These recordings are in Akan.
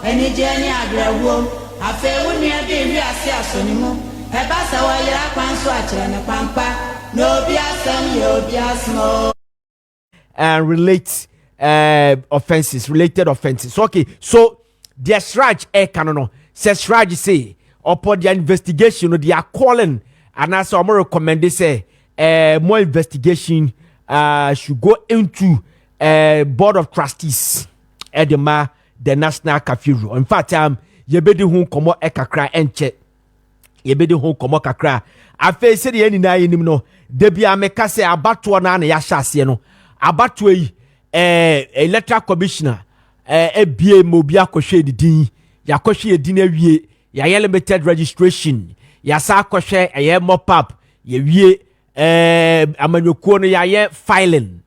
eni jeni agrawom afe woni abi wi ase asonimu e ba sa wa yira kwanso akire ne kwampa no bi asem ye obi asmo and related offenses. Okay, so the Sraj Ekanono says Sraj say upon the investigation, they are calling and as I'm recommend they say more investigation should go into board of trustees at the national curfew. In fact, yebedi hu komo ekakra enche yebedi hu komo kakra afa se de ni na yenim no debi ameka se abato na na ya hyase no abato yi electoral commissioner ebie mobi akohwe didin yakohwe edin awie ya limited registration ya sa akohwe mop up ye wie amanyoko no ya filing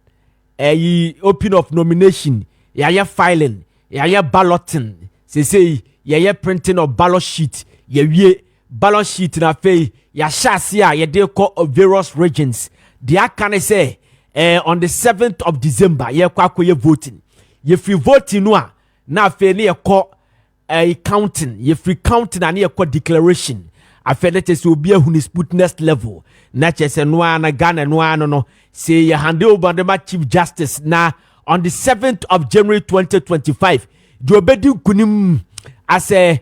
open of nomination ya filing ya balloting say ye printing of ballot sheet ye wie ballot sheet na fe ya hyase a ye de call various regions they can say on the 7th of December ye kwakoye voting ye free voting no a na fe ne ye call counting ye free counting and ye call declaration afe let us obi ehunu smoothness level na chese no na Ghana no say ye hand over the chief justice na on the 7th of January 2025 do obedi kunim as a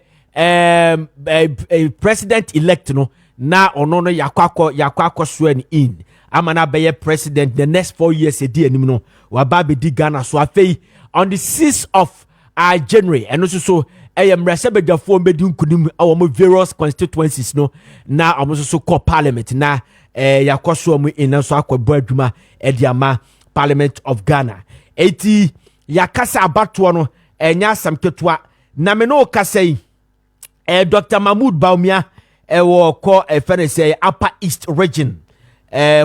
president elect no na ono no yakwakọ swear in amana be president the next 4 years edi anim no waba be di Ghana so afei on the 6th of January and so mrasabedafo mbedi nkunim awo various constituencies no na so call parliament na yakoso mu in so akọbọ adwuma edi ama Parliament of Ghana eti yakasa abato no enya samketua na me no kasai Dr. Mahmoud Baumia will call a say Upper East region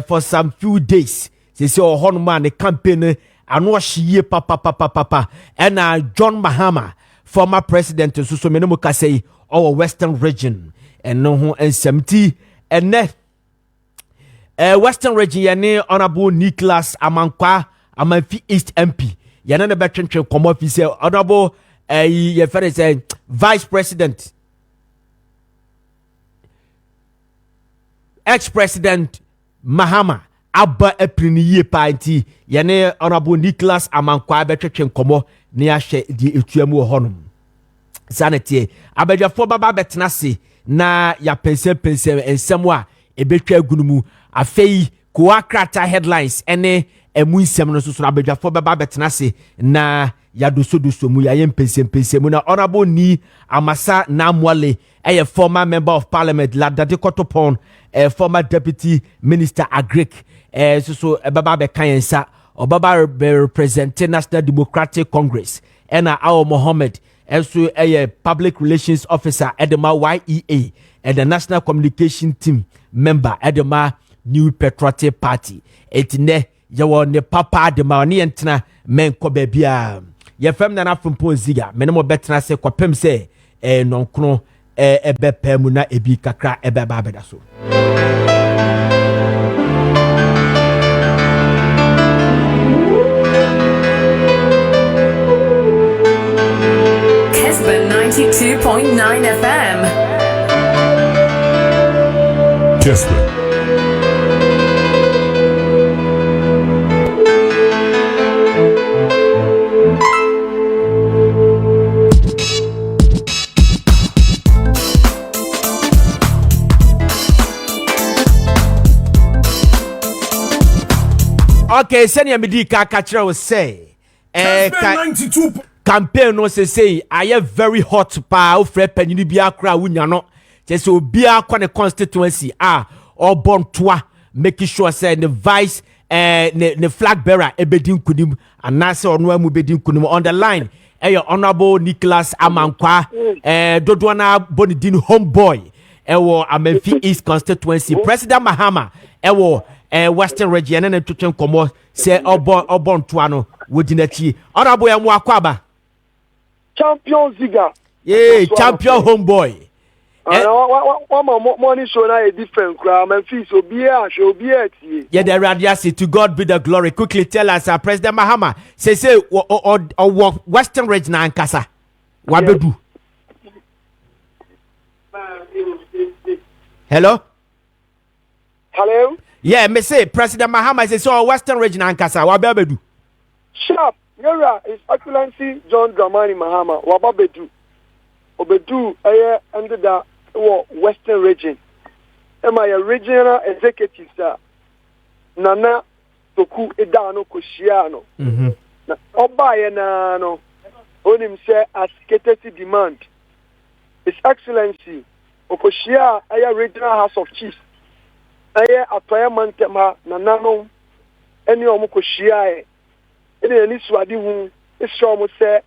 for some few days. They say oh man the campaign and wash ye papa and John Mahama former president so me no kasai our Western region and no and 70 and Western region yane honorable Nicholas Amankwa Amanfi East MP yana na betwentwe komo fi say honorable ye say vice president ex-president Mahama Abba Eprini party yane honorable Nicholas Amankwa betwetwe komo ne ahwe die etuamu honum sanete abadwafo baba betena se na ya pense ensem a ebetwa agunumu afei ko akrata headlines ene emu nsem no so abadwafo baba betena se na ya doso mu ya yempensem mu na honorable ni amasa na mwale former member of parliament Ladade Kotopon former deputy minister agric so baba be kanyensa obaba represent National Democratic Congress ena Awo Mohammed so public relations officer Edema YEA and the national communication team member Edema New Patriotic Party etine yawo ne papa de ma ne entena men ko babia ye fam na Frimpong Ziega menemo betena se kwapem se nonkono ebe mu na ebi kakra ebe ba beda so Kessben 92.9 FM. Kessben. Okay, send your medical catcher will say. 92. Campaign no say I am very hot pa ofre panini bia kra wunya no. Just obia kwa ne constituency or born toi making sure say the vice the flag bearer ebedin kunim anase onu amu bedin kunim on the line your honorable Nicholas Amankwa dodwana bonidin homeboy Amenfi East constituency President Mahama Western region and to come say obon tuano wodinachi honorable yamu akwaba Champion Ziega. Yeah, champion homeboy. One money show na a different crowd and fees so be yeah, the radiasi to God be the glory. Quickly tell us, President Mahama say or Western region and Kasa. wabedu. Hello. Hello. Yeah, me say President Mahama say so Western region ankasa wabedu. Sharp. Yara His Excellency John Dramani Mahama wabedu. Obedu under the Western region. Am I a regional executive sir? Nana Toku Edano Koshiano. Na Obaye na no. Onim say as catered demand. His Excellency Okoshia aya regional House of Chiefs. Aya atoya mantema na nano eni omukoshia eni ani swadi hu isho mo se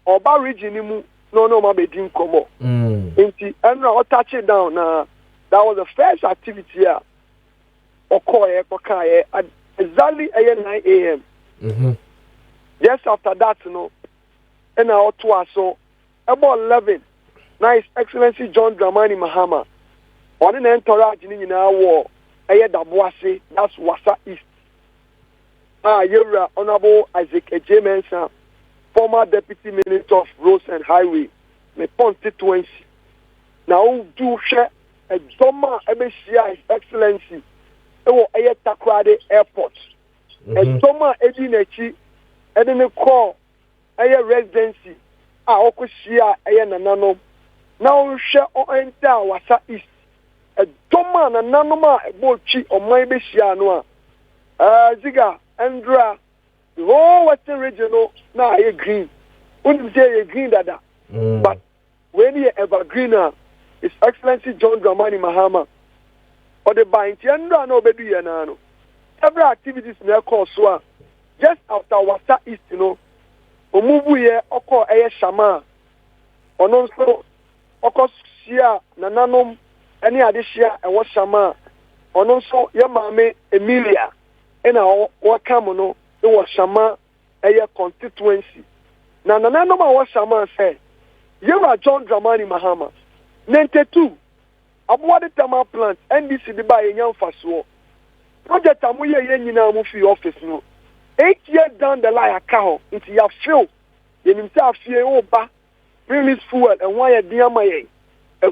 oba region mu no ma be din komo enti enra o touch it down na that was the first activity here okoye kokaye at exactly 9 a.m. Just after that no ena o to aso about 11 His Excellency John Dramani Mahama on an entourage in our war Dabuase, that's Wasa East. You're Honorable Isaac J. Mensah, former Deputy Minister of Roads and Highway, my constituency. Now, do share a Doma Ebesia, His Excellency, Takrade Airport. A Doma Edinechi, Edine Call, Residency, Okoshia, Nanano. Now, share or enter Wasa East. A doma na nanoma bochi o my besiano Ziega Andra the whole Western region na I green wouldn't say green dada but when you ever greener His Excellency John Dramani Mahama or the bind Andra no bedu yanano several activities na call so just after Wasa East omubu ye oko shama onon so oko sia na nanom any addition and what Shama or no so Yamame Emilia and our Wakamono, it was Shama a constituency. Now, no matter what Shama said, you are John Dramani Mahama. 92 about the Tama plant, NDC the by a young Faso. Project Amuya Yenina Mufi office no. 8 years down the line, a cow into your field. You himself fear over, bring this fuel and wire Diamaye.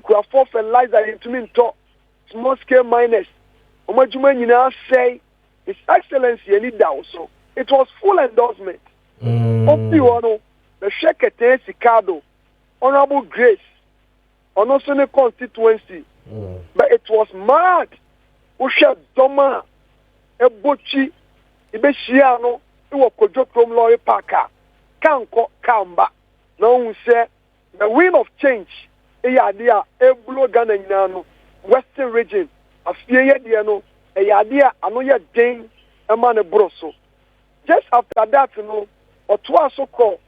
For fertilizer into me talk small scale miners. Omajuma say His Excellency any down so it was full endorsement. The Shekete Sicado, Honorable Grace, on also the constituency. But it was mad. Usha Doma, Ebochi, Ibeshiano, it was Kojokrom Lorry Parker, Kanko Kamba. Now we say the wind of change. Eyadia eblo Ghana nyano Western region afie dia no eyadia anoye den ema ne broso just after that no oto aso call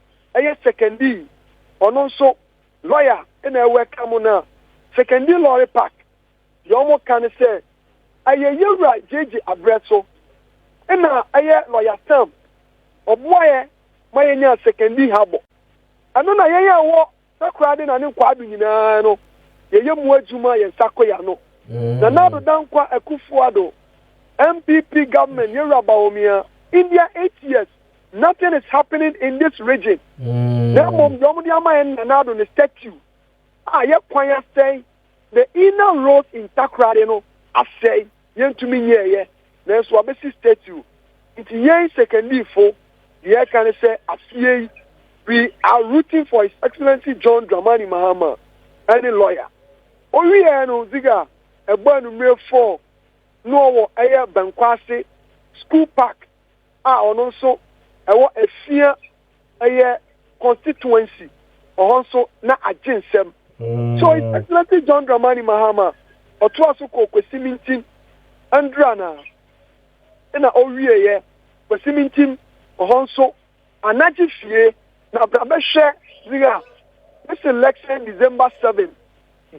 secondary ono so lawyer na welcome na secondary lorry park yomo kan say yura jeje abreso na lawyer Sam oboye mayenya secondary habo ano na wo Sakrade na ne kwadu nyina no ye mu adwuma ye sakoya no na nado dankwa Akufuado MPP government ye Rabaomia India 8 years nothing is happening in this region na mom yomudi ama en nado ne statue ye kwanya say the inner road in Sakrade no asay ye ntumi nyeye na so abesi statue it ye secondary fo ye kan say afie. We are rooting for His Excellency John Dramani Mahama, any lawyer. Only no Ziega, a burn real 4, no air Bankwase, school park, and also a fear a constituency, or also not a ginsem. So His Excellency John Dramani Mahama, or Twasuko, Kwesimintin, Andrana, and a Orie, Kwesimintin, or also a native fear. Now, this election December 7,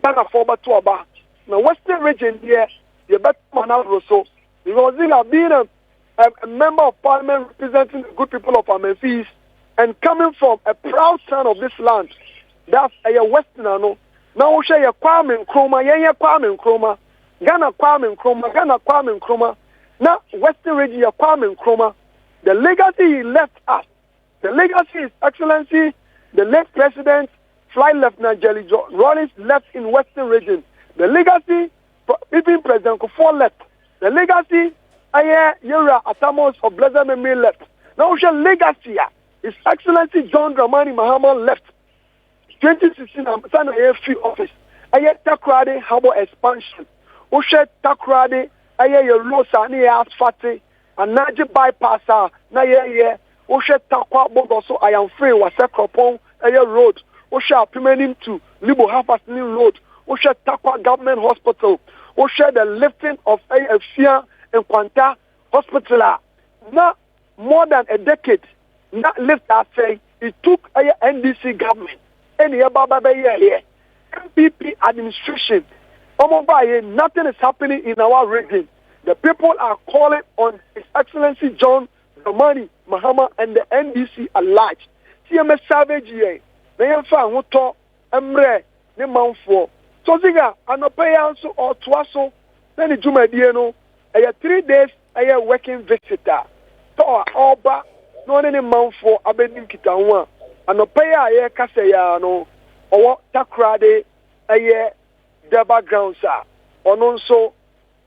Ghana for Batuaba. Now, Western region here, the better man out so because Ziega being a member of Parliament representing the good people of Amemphis and coming from a proud son of this land, that's a Westerner. Now, we share a Kwame Nkrumah, Kwame Nkrumah, Ghana Kwame Nkrumah, Ghana Kwame Nkrumah. Now, Western region, Kwame Nkrumah, the legacy he left us. The legacy is Excellency, the late President Fly left now, Jelly Rollins left in Western region. The legacy, even President Kofi left. The legacy, Yera Atamos of Blessed Memory left. Now, legacy, His Excellency John Dramani Mahama left. 2016, I'm a free office. Takrade Harbour expansion. Ushe Takrade, your Rosa, near Asfati, and Naji bypasser, na Ushe Takwa Bogoso, I am free, was a cropon, road. Ushe permanent to Libo Half-New Road. Ushe Takwa Government Hospital. Ushe the lifting of a fear in Quanta Hospital. Now, more than a decade, not lift that say, it took a NDC government. Any Baba here. MPP administration. Nothing is happening in our region. The people are calling on His Excellency John Dramani Mahama and the NDC at large. CMS Savage here. They have found what to Emre Nemanfo. So Ziga, Anopeyanso or Twaso, then the Jumadiano, 3 days a working visitor. To Oba, no any month for Abedim Kitawa. Anopeya Kaseyano, or Takrade, the background, sir. Ononso,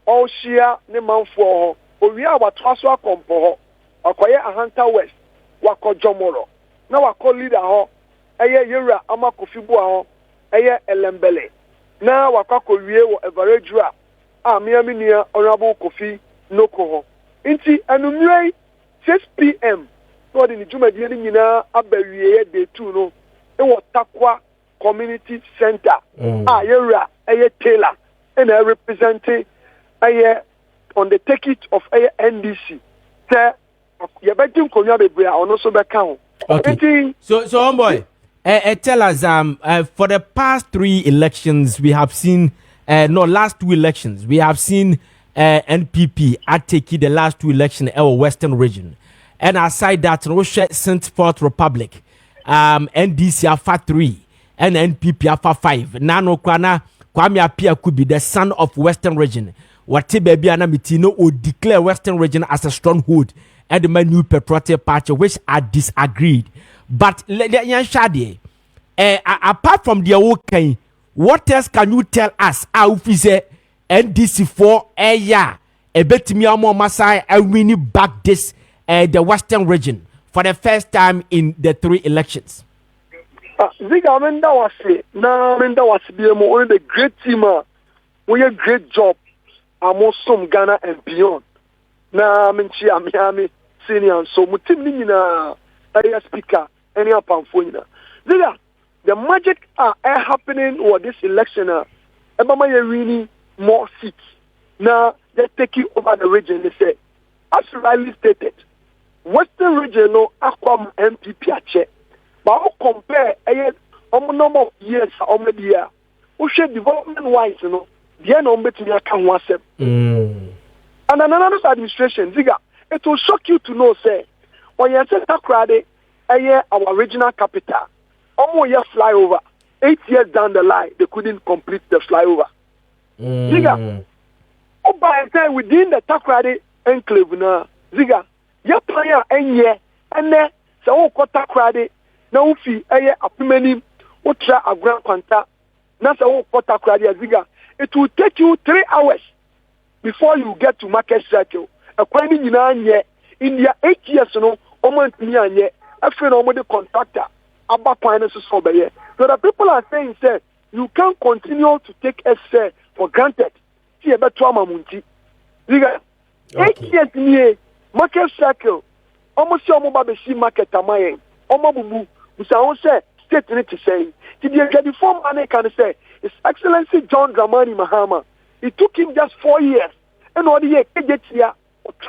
all Shia, Nemanfo, or we are what Twaswa Compo, or Koya Ahanta West, Wako Jomoro. Now I call leader, Yura Amakofibu, Elembele. Now Wakako Rie or Everedra, Miaminia, Honorable Kofi Noko. Inti Anumre 6 p.m. So in the Jumadiana Aberie Day 2 no, it was Takwa Community Center. Yura, Taylor, and I represented on the ticket of NDC. You're betting Konya on also back count. Okay. So homeboy, tell us for the past 3 elections we have seen last 2 elections we have seen NPP at taking the last 2 elections in our Western region, and aside that no St. Fourth Republic, NDC alpha 3 and NPP alpha 5. Nano Kwana Kwame Appiah could be the son of Western region. What baby Anamitino would declare Western region as a stronghold and the new patriotic party, which are disagreed. But apart from the okay, what else can you tell us? Say NDC for a year, a bit me more Masai, and we need back this the Western region for the first time in the 3 elections. Ziga, that was it. Now, that was one of the great team. We a great job. I'm also Ghana and beyond. Now, Miami senior, so Mutimina, area speaker, any upon Ziga, the magic are happening with this election. Ebama winning more seats. Now, they're taking over the region. They say, as rightly stated, Western region no Aquam MPP ache. But I'll compare a number of years already. We should development wise, the end of it can was and another administration, Ziga, it will shock you to know, say, when you say Takrade, our regional capital, almost year flyover, 8 years down the line, they couldn't complete the flyover. Ziga, by the time within the Takrade enclave now, Ziga, your player and then so Takrade. Now, if a ultra a grand quanta, that's a Ziga. It will take you 3 hours before you get to market circle. Acquiring in India 8 years, almost near a friend of the contractor, about finances over here. So the people are saying, sir, you can't continue to take us for granted. See about trauma munti. Ziga, 8 years near market circle, almost your mobile market tamaye, Omabubu. So say state need to say the form and can say His Excellency John Dramani Mahama. It took him just 4 years and all the year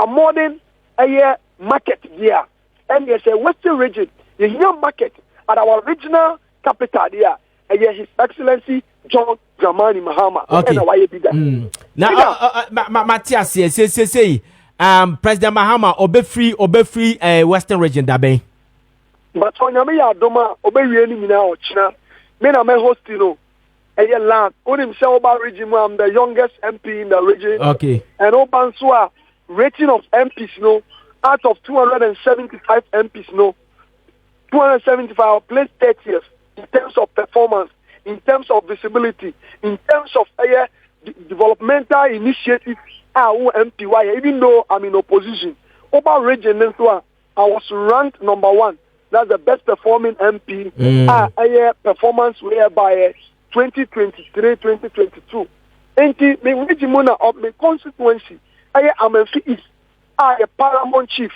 modern a year market here. And there's a Western region, the young market at our regional capital here. His Excellency John Dramani Mahama. Okay. Now Matthias say President Mahama obe free Western region dabe. But on your Doma, obey any now, China. Men are my hostino. A land. On himself about region, I'm the youngest MP in the region. Okay. And Obansua rating of MPs, out of 275 MPs, 275 placed 30th in terms of performance, in terms of visibility, in terms of developmental initiatives. MPY, even though I'm in opposition, over region I was ranked number 1. That's the best performing MP. Performance whereby 2023-2022. And me region of my constituency, I'm a East. A paramount chief.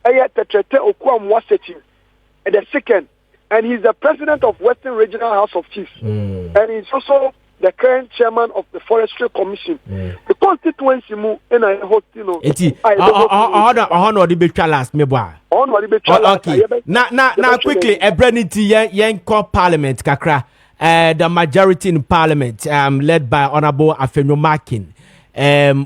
Tetrete Okwam Wasechi, the second, and he's the president of Western Regional House of Chiefs, and he's also the current chairman of the Forestry Commission. The constituency move in a hostino. Okay. Now quickly, Ebrenity Yanko Parliament Kakra, the majority in Parliament, led by Honorable Afenyo Maakye.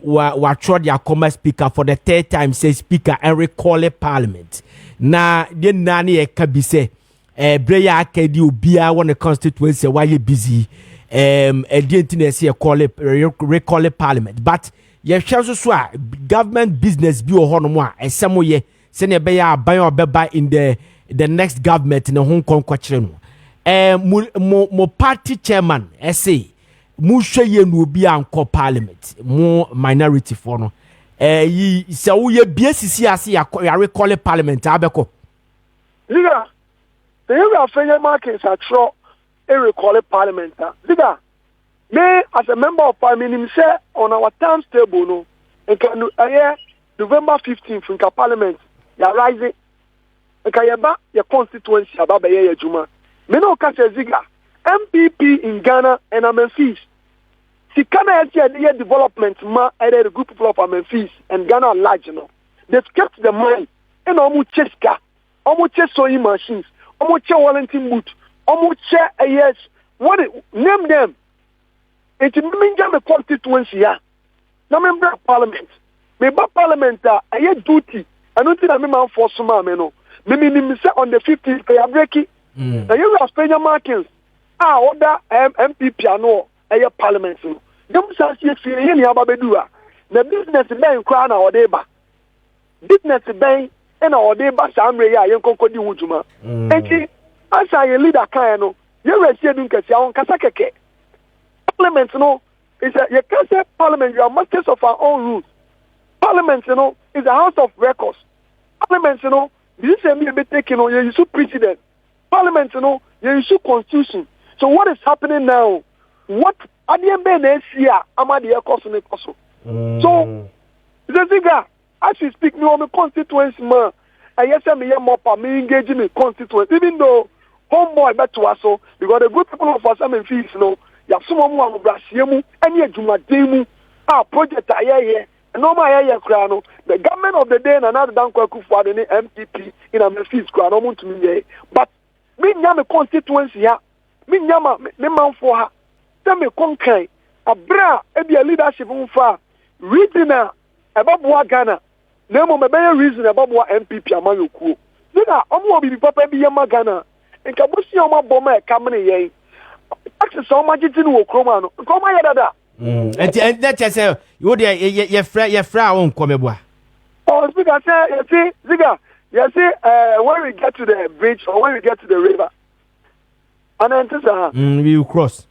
Were tried their commerce speaker for the 3rd time, say speaker and recall Parliament. Na the nani kabise Breya Kedi Ubia when the constituency why you busy didn't see a recall Parliament. But ye shall so government business be or honomoa and some way send a bear buy or beba in the next government in the Hong Kong question. Mo party chairman say Musha ye no be anko parliament more minority for no yi se wo ye BCC ase ya recall parliament abeko Ziga the area Fenya markets are throw a recall parliament Ziga me as a member of parliament say on our terms table no and can November 15th in parliament ya rise e ka ye ba your constituency ababa ye juma me no ka say Ziga MPP in Ghana and Memphis. See, Ghana has development ma a group of Memphis and Ghana large, you know. They've kept the money and almost cheska, almost sewing machines, almost Wellington boot, almost yes. What name them? It's mean the constituency here. Now member of parliament. Maybe parliament a duty. I don't think I'm man for some man. Maybe on the 15th they are breaking. Now you are spending markings. Order MPP ano aye parliament no dem say fie ni aba bedua na business ben kwa na odeba business ben na odeba samre ya ye konkodi wujuma enti asa ye leader kan no ye resie dun kesi awon kasa keke parliament no is a ye kase parliament you are masters of our own rules parliament no is a house of records parliament no this is me be taking on you president parliament no you constitution. So what is happening now? What at the end next year? Amadi Ekoso. So the Ziga, as we speak, me on the constituency man. I yes me more me engaging in constituency. Even though homeboy better us so because the good people of us am fees no. Ya sumo mu am brasiemu any adwumademu project aye normal aye kra no. The government of the day na na dan kwaku for the MPP in am fees kra no muntu me. But me nya me constituency here. Me nyama me man for her. Tell me conquer abra e be leadership mfa regional ebabua Ghana. Na mo me be reason ebabua MPP amayokuo. Nina omo obi papa bi yema Ghana. Nka bosi omo boma e kamne yen. Access omo giti no kroma no. Nka omo yedada. And that say you dey ye fra won komebua. Oh, speaker say you see Ziga, you see when we get to the bridge or when we get to the river. We will cross.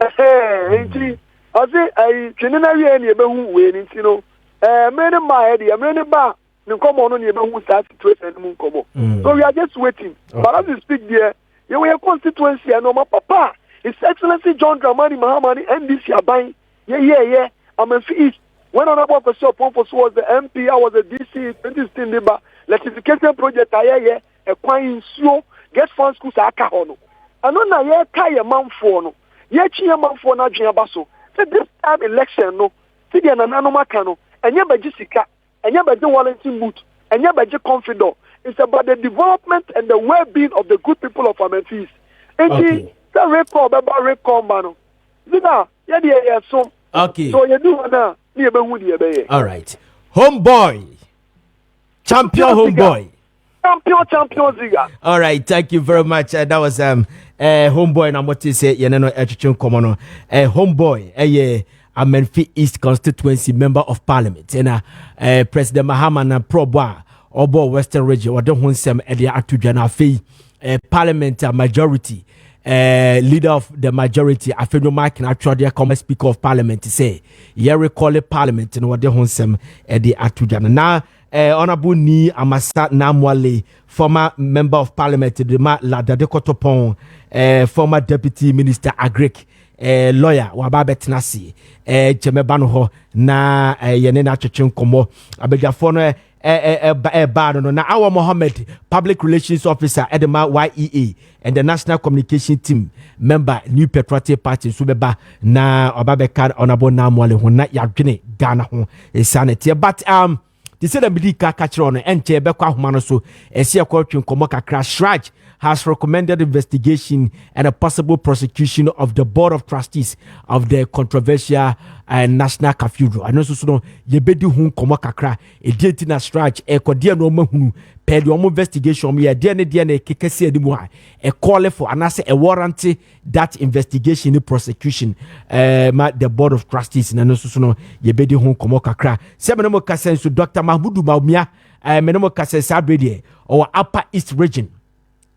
I say, I can't any who win, you know. Many my idea, many bar, no come on your who starts to and moon come. So we are just waiting. But as we speak there, you will constituency and no papa. His Excellency John Dramani Mahamani and this year buying. Yeah. I'm a feast. When I was the MP, I was a DC 2016 labor electrification project. I a quine slow get fund schools at Kahono. And on a year, Kaya Manfono, Yachia Manfona Giabaso. So this time election, no, Sidia and Anomakano, and Yaba Jessica, and Yaba Wellington Boot, and Yaba Confidor. It's about the development and the well being of the good people of Memphis. And the record about record, Mano. Yeah, so. Okay. So you do now, all right. Homeboy. Champion homeboy. Champion Ziga. All right, thank you very much. That was homeboy na what you say yeneno echichun komono. Homeboy a Memphis East constituency member of parliament and President Mahama na Proboa obo Western region or the hunsem e dia atudwa na afei parliament majority leader of the majority afenyo Maakye actually come speaker of parliament say ye recall parliament no wode honsem de atuja na honorable ni Amasa Namwale, former member of parliament de ma Ladade Kotopon, former deputy minister Agric, lawyer Wababe Tenasi, Jemebano ho na yenena chechun komo abegafono bad na our Mohammed, public relations officer Edema YEA and the national communication team member New Patriotic Party subeba na Obabeka honorable Namwale ho na yadwene Ghana ho sanity but they said that Bidika catch on and Chebeka Humano so a sea court in Komoka crash Shraj has recommended investigation and a possible prosecution of the board of trustees of the controversial national cathedral. And also so ye bedu hun Komoka cra a deity na Shraj a cordia no mahunu paid your investigation me a DNA kekesi edimwa a call for and a warranty that investigation prosecution the board of trustees and also so ye bedu hun Komoka cra seven kasen so Dr. Mahmudu Maumia menemo kasen sabrede or upper east region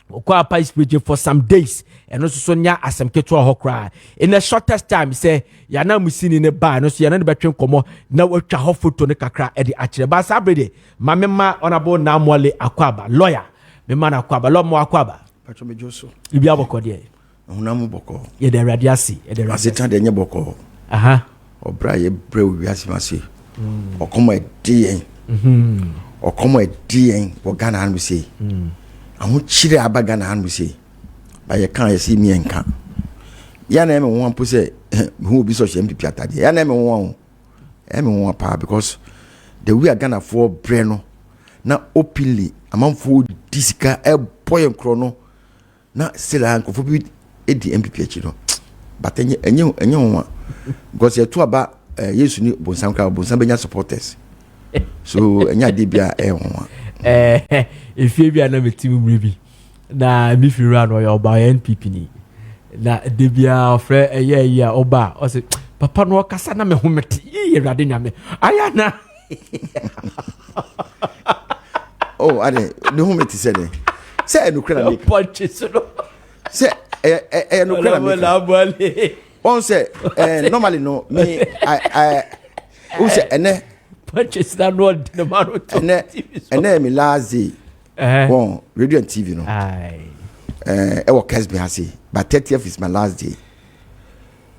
Upper East region for some days and also Sonia as some ketwa hokra in the shortest time say ya na musin in a bar no so ya na between komo na watwa hofoto ne kakra e di akire ba sabrede mamema honorable Namwale Akwaba lawyer me man Akwaba lo mo Akwaba pacho me joso ibi aboko de hunamu boko ye de radiasi ye de asetan de nye boko aha obra ye bre wi asimase okomo e die okomo e die wo Ghana an say ahu chire abaga na anu say ba ye kan ye see me enka ya na me won po say hu obi so she MPP atade ya na me won pa because the way Ghana for bre no na openly amanfo disika e boy nkro no na sila nkofo bi edi MPP achi no but enye won because ye to aba yesu ni bonsan benya supporters so enya de bia won if you be an team maybe na me fi run or your by NPP ni na de bia frɛ yeah oba o say papa no kasa na me homete ye rade nyame aya na oh ade the homete said say no kra make punch so no say no kra make on say normally no me I who say ene punches that not the man and me last day on radio and TV no I was Kessben has but 30th is my last day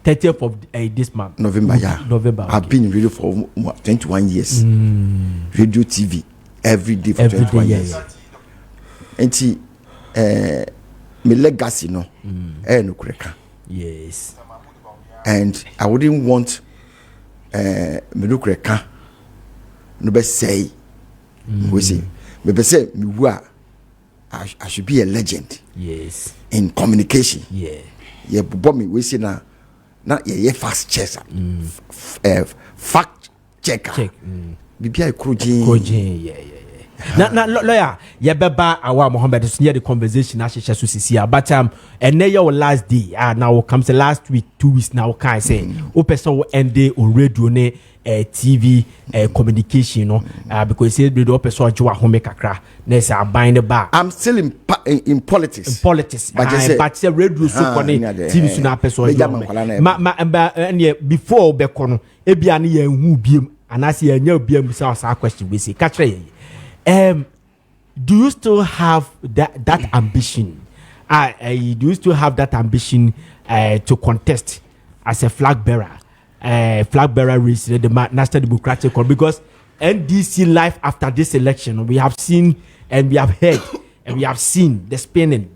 30th of this month November November I've been in radio for 21 years radio TV every day for 21 years and my legacy no no kreka yes and I wouldn't want me no kreka no be say we say me say me I should be a legend yes in communication yeah but me we say na ye fast checker fact checker bibia ekrojin yeah na lawyer ye beba awa Mohammed so near the conversation na shesha so sisi but and your last day now comes the last week 2 weeks now can say o person will end day on radio ne TV communication no because say the person ajwa home kakra na say aban the bar I'm still in politics but say radio so kone TV so na person ajwa before be kono e bia ne yan hu biem anase yan nya biem say question we say catch do you still have that ambition? Do you still have that ambition to contest as a flag bearer race in the National Democratic Congress? Because NDC life after this election, we have seen and we have heard and we have seen the spinning,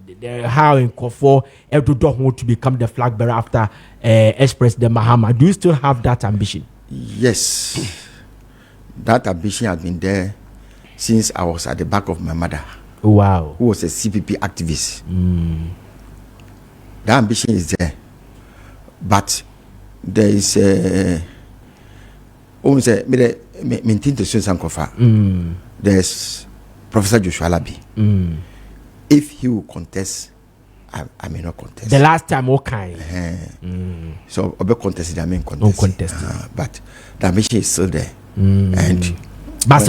how in Kofor Erdogan want to become the flag bearer after Express the Mahama. Do you still have that ambition? Yes, that ambition has been there since I was at the back of my mother. Wow. Who was a CPP activist. That ambition is there. But there is there's Professor Joshua Labi. If he will contest, I may not contest. The last time, okay. So I'll be contested, I mean contest. But the ambition is still there. And but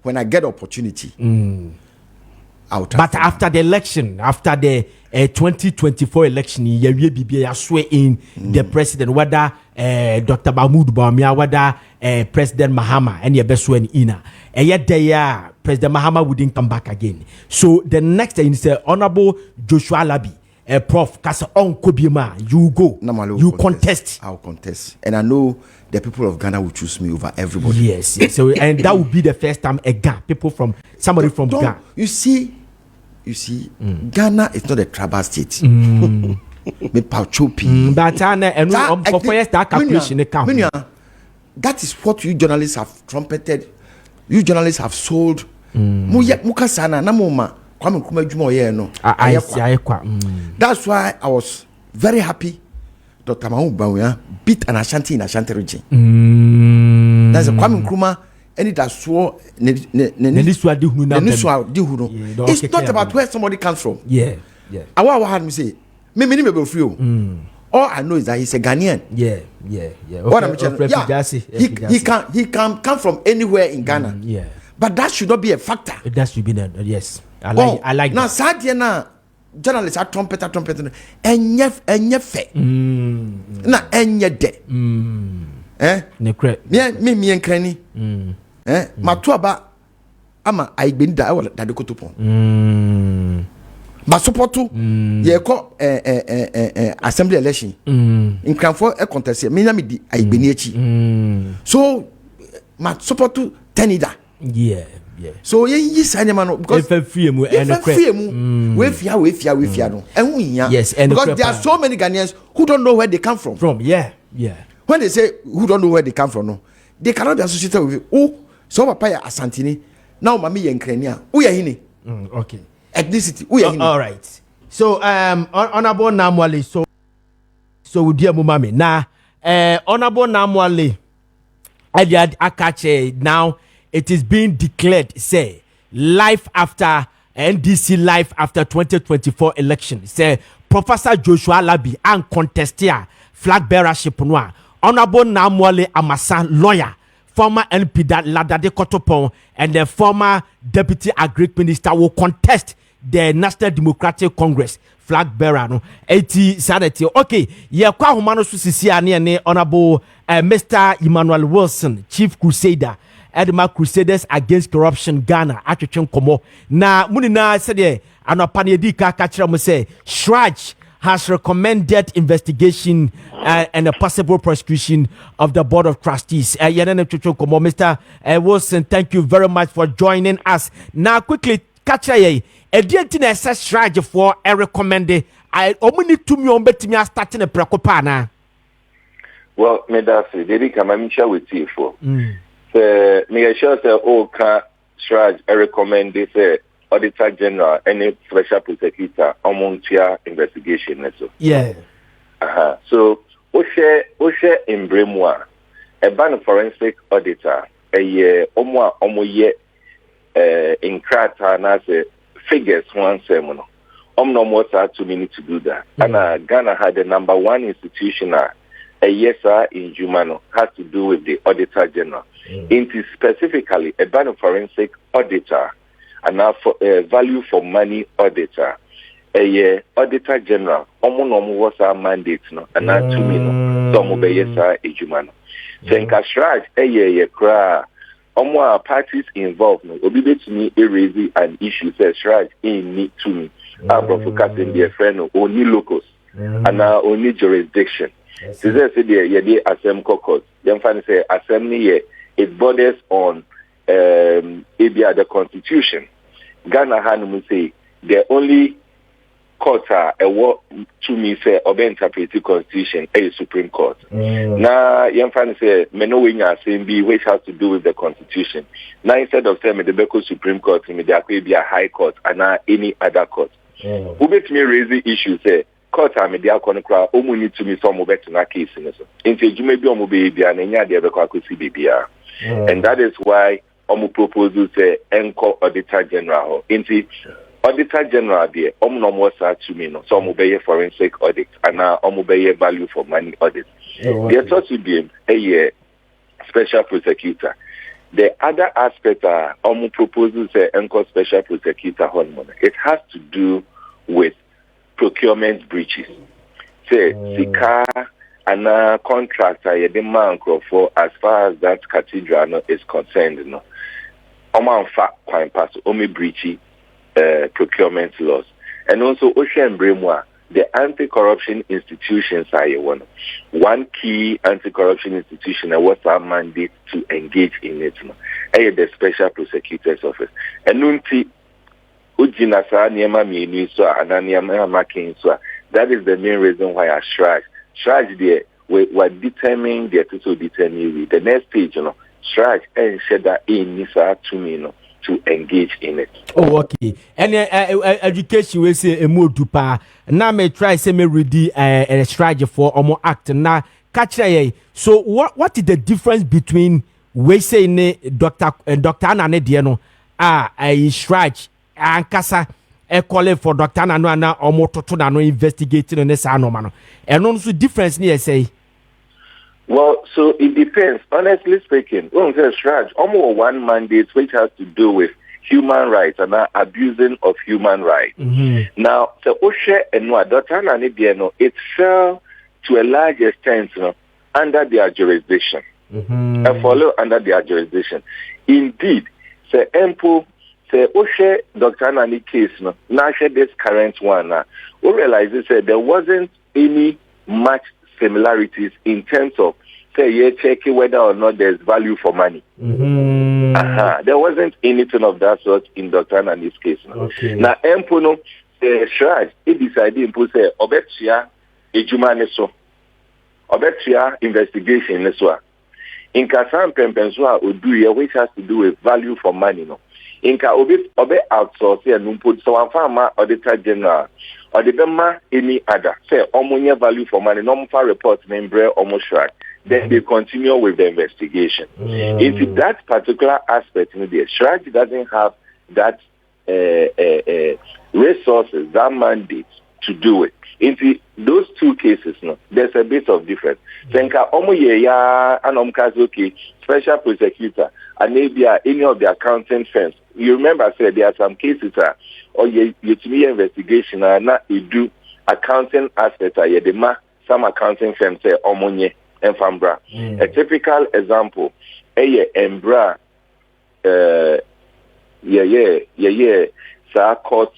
when I get opportunity, But after the election, after the 2024 election, you swear in the president, whether Dr. Mahmoud Bawumia, whether President Mahama, and your best one in. And yet there, President Mahama wouldn't come back again. So the next thing is Honorable Joshua Labi. Prof, Kasa on Kobima, you go, you contest. I'll contest, and I know the people of Ghana will choose me over everybody. Yes. So and that would be the first time again people from somebody from Ghana. You see, Ghana is not a tribal state. Me pauchopi. But and for first that calculation that is what you journalists have trumpeted. You journalists have sold. Mukasana namoma. That's why I was very happy Dr. Mahmoud Bawumia beat an Ashanti in Ashanti region. That's a Kwame Nkrumah and it has swore it's not about where somebody comes from. Yeah. I had me say, all I know is that he's a Ghanaian. Yeah. What I'm he can come from anywhere in Ghana. But that should not be a factor. That should be yes. I like now Sadiana journalists are trumpet enye fe na enye de me enkrani matuaba ama aigbenda wala dade kotopon ma supportu ye ko assembly election nkranfo e contest me na me di aigbeni echi so ma supportu tenida so ye sign man because we fear no yes, and because there are so many Ghanaians who don't know where they come from when they say who don't know where they come from no they cannot be associated with so papa ya asantini now mami ye nkrania who ya hini okay ethnicity who ya hini all right so honorable Namwale so dear mumami na honorable Namwale Adiad Akache now it is being declared, say, life after NDC life after 2024 election. Say, Professor Joshua Labi and contestia flag bearership noa. Honorable Namwale Amasa lawyer, former NP that Ladade Kotopon, and the former Deputy Agri Minister will contest the National Democratic Congress flag bearer no 80 sanity. Okay, yeah, kwa humano susisi ani honorable Mr. Emmanuel Wilson, Chief Crusader. Edma Crusaders Against Corruption Ghana atwetwe komo na munina said anopane di ka kire mo say Shraj has recommended investigation and a possible prosecution of the Board of Trustees. Mr. Wilson, thank you very much for joining us. Now quickly catch a dientina Shraj for a recommended I omuni tumi on betimi starting a prekopana. Well, me that's it. I'm share with you for. Me sure say Shraj I recommend this Auditor General any special prosecutor among their investigation so. Yeah. So Oshe in Bremwa a ban forensic auditor a year omo in Krata na say figures one sermon. No more to me to do that. And Ghana had the number one institutional a yes in Jumano has to do with the Auditor General. Into specifically a ban of forensic auditor and now for a value for money auditor. A Auditor General, was our mandate no and not to me no some obey yes a Jumano. Thank us right a cry. Parties involved no obi to me raise an issue says right in need to me. Focusing their friend only locals and only jurisdiction. So they say the assembly caucus. Then finally say assembly it borders on the Constitution. Ghana Hanum say the only court to me say of interpret the Constitution is Supreme Court. Now young fan say me no wing assembly which has to do with the Constitution. Now instead of saying the Beko Supreme Court, me there could be a high court and any other court. Who bet me raise the issue say court am dey akọ nkra o mu need to me some bet na case ni so enti djuma bi o mo be bia na nya dey be kwa kwesi bibia and that is why omo proposal say enco Auditor General enti Auditor General there omo no more sa to me no so omo be forensic audit and omo be value for money audit there to be a special prosecutor The other aspect proposals special prosecutor hormone. It has to do with procurement breaches. Say Sika and a contractor demand for as far as that cathedral is concerned. No, quite pass breachy procurement laws, and also Ocean Bremois. The anti-corruption institutions are one key anti-corruption institution and what's our mandate to engage in it. The Special Prosecutor's Office. And that is the main reason why I strike there. We're determining the to determine the next stage, strike and shed that in Nisa to me, to engage in it. Oh, okay. And education we say a more dupa. Now me try say me ready a strategy for more act. Now catch ye. So what is the difference between we say ne Dr. Anane Diano a strategy and kasa a call for Dr. Anana or more to no investigating on this anomano. And also difference near say. Well, so it depends. Honestly speaking, almost one mandate which has to do with human rights and abusing of human rights. Mm-hmm. Now, so Oshe and Dr. Nanibiano, it fell to a large extent under their jurisdiction. Mm-hmm. And follow under their jurisdiction. Indeed, the Empo, the Oshe Dr. Nani case, now this current one, we realize that there wasn't any much similarities in terms of say checking whether or not there's value for money. Mm-hmm. There wasn't anything of that sort in Dr. Nani's case. Okay. Now, Empono, the Shraj, he decided to say, Obetia, Ejumaneso, Obetia investigation, in Kasam Pempenswa, Uduya, which has to do with value for money. In Ka Obe outsource and put so farmer auditor general. Or the Bema any other say omonia value for money, no more reports name bre almost right. Then they continue with the investigation. Into that particular aspect, the strategy doesn't have that resources, that mandate to do it. Into those two cases, there's a bit of difference. Senka omoya and okay, special prosecutor, and maybe any of the accounting firms. You remember I said there are some cases or you to me investigation and not you do accounting aspect some accounting firms say omonye and fambra. A typical example, embra sa court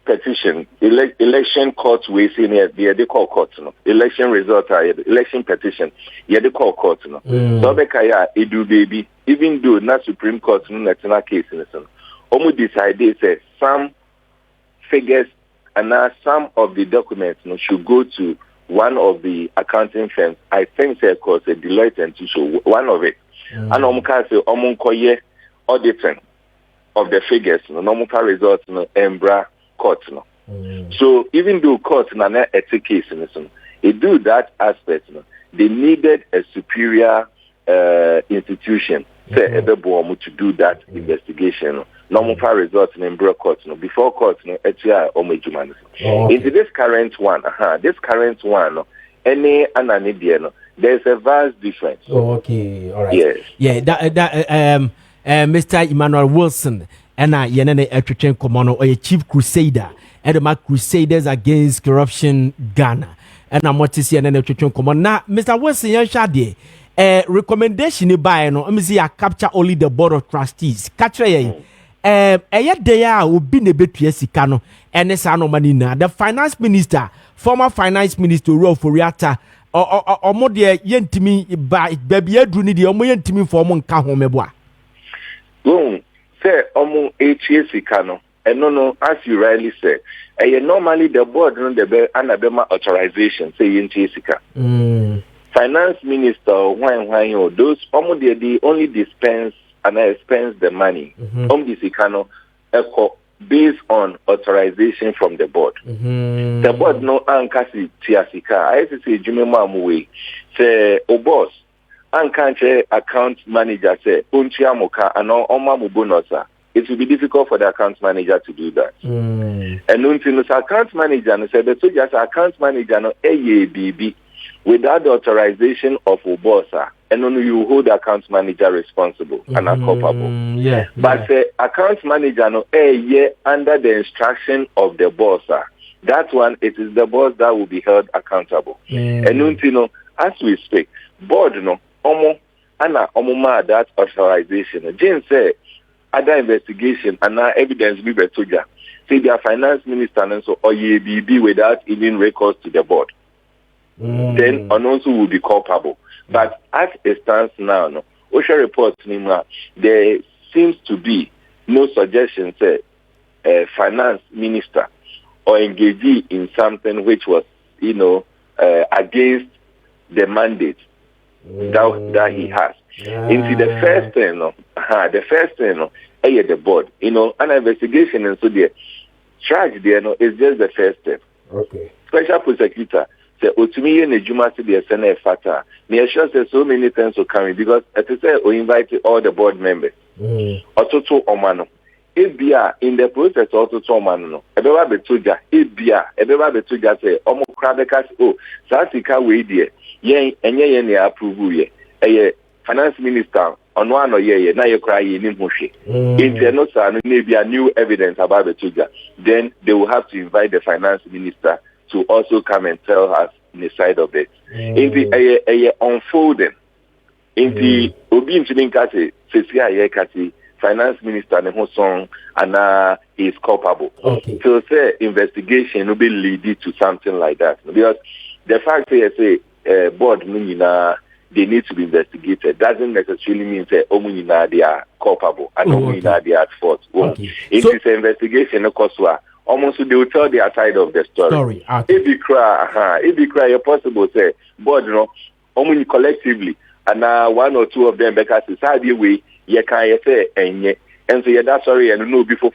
petition, election court we see here they call court election result election petition they call court so bekaya edu baby even though not Supreme Court no national case in this omu decided say some figures and some of the documents should go to one of the accounting firms. I think they called Deloitte and Touche, one of it. And omuka say omunkoye auditing of the figures omuka results embra court so even though court na ethic case it do that aspect they needed a superior institution to do that investigation. Normal results in Embra court before court into this current one any ananidia there's a vast difference. Okay, all right. Yes. Yeah, that Mr. Emmanuel Wilson and yenene etwetwen komono or chief crusader and the Crusaders Against Corruption Ghana and I'm what is yenene etwetwen komono na Mr. Wilson yan shade recommendation by no me see I capture only the board of trustees catch ye dey a obi ne betua sika no ene sa no mani na the finance minister former finance minister Rolf Oriata omo de yentimi ba bia duru ni de omo yentimi for omo nka ho meboa say omo sika no no as you rightly say normally the board no the be anabema authorization say yenti sika finance minister when those omo they only dispense and expense the money based on authorization from the board. The board no ankasi tiasika. I say jumema muwe say boss ankanche account manager say unchiamoka ano omamu bonosa. It will be difficult for the account manager to do that. And until account manager no say the account manager no AABB without the authorization of Obosa and then you hold the account manager responsible and culpable. But the account manager no under the instruction of the boss. That one, it is the boss that will be held accountable. And you know, as we speak, board no omo that authorization. Jane say other investigation and now evidence be betuja. Say their finance minister and so or be without even records to the board. Then also will be culpable. But as it stands now, no, OSHA reports there seems to be no suggestion say finance minister or engagee in something which was, you know, against the mandate that he has. Into the first thing, the board, you know, an investigation and so there, charge there, no, is just the first step. Okay. Special prosecutor say, "Otumi ne juma to the Senate fata." Me sure say so many things will come because as I say, we invite all the board members. Ototo omano. Ebia in the process ototo omano no. Ebeba betuja. Ebeba betuja say, "Omo krabeka oh, sasika we die. Yen enye ne approve ye." Finance minister on one or ye na ye cry in Mushi. If there no son, maybe a new evidence about the Tuga, then they will have to invite the finance minister to also come and tell us the side of it. In the unfolding, in the Obi Mchibinkasi, Cecia Kasi, finance minister ne song and is culpable. So say investigation will be leading to something like that. Because the fact say board they need to be investigated. Doesn't necessarily mean that they are culpable and that they are at fault. It is an investigation, of course. Almost they will tell their side of the story. If you cry, possible say board, you know, collectively, and one or two of them because society way you can say and so that's sorry and no before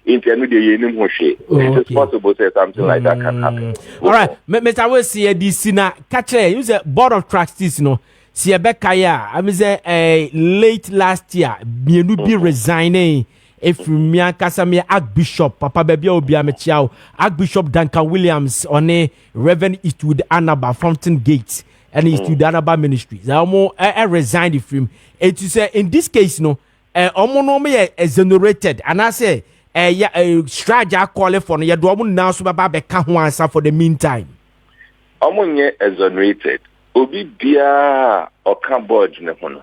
it is possible that something like that can happen. All right, Mr. We see this na catch use a board of trustees no see Bekaya I mean say late last year bienu bi resigning if me ankasa me Archbishop Papa Baby Obi Amechiao Archbishop Duncan Williams on a Reverend Eastwood Anaba Fountain Gate and Eastwood Anaba Ministries I resigned from it to say in this case no no me exonerated and I say strategy call for no yedo now so baba be ka ho answer for the meantime omunye exonerated obi bia or can board ne ho no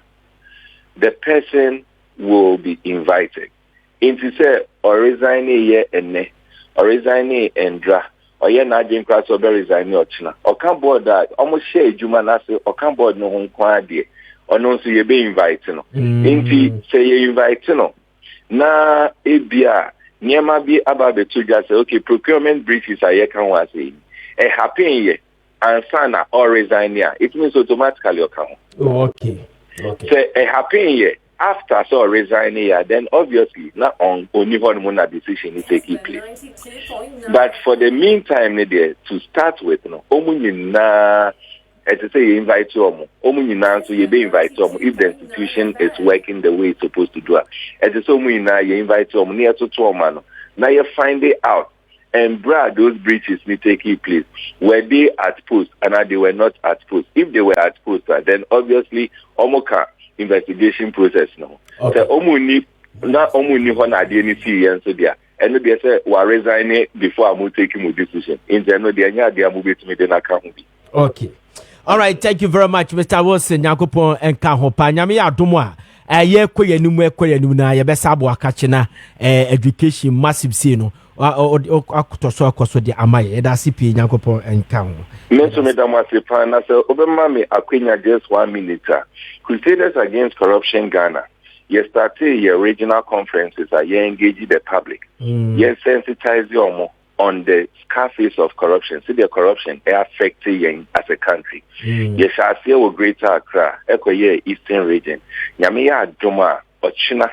the person will be invited into say or resign ye enne or resign endra or ye na agent class or be resign ochina or can board that almost share juma na say or can board no ho kwa ade or no so ye be invite no into say ye invite no na ebia Niema bi aba betuja say okay procurement breaches are ye can was say e happen ye and sana or resign here it means automatically come. Okay. Say e happen ye after so resign here then obviously not on only one decision is taking place. But for the meantime there to start with no omunina as I say invite you omunina so you be invite you if the institution is working the way it's supposed to do it. As I say omunina you invite you near to man now you find it out and brad those breaches may take place were they at post and they were not at post. If they were at post then obviously omoka investigation process now. So omuni na omuni ho na dey ni see and so there and they say we resign before I'm taking my decision in the no dey nya dey am be to me dey account be. Okay. All right, thank you very much, Mr. Wilson. Yakupon and Kahopa. Nyami Adumwa. Ye kwe yenu na ye besa abo akachina education massive sino. Akutoso akoso di amaye. Eda CP Yakupon and Kaho. Menso Madam Wasipa na se obema me akwenya just 1 minute. Crusaders Against Corruption Ghana. You started your regional conferences. You engage the public. You sensitize them on the scarface of corruption. See the corruption affecting you as a country. Yes, I see with Greater Accra, Ekoye Eastern Region. Yamiya Duma, Ochina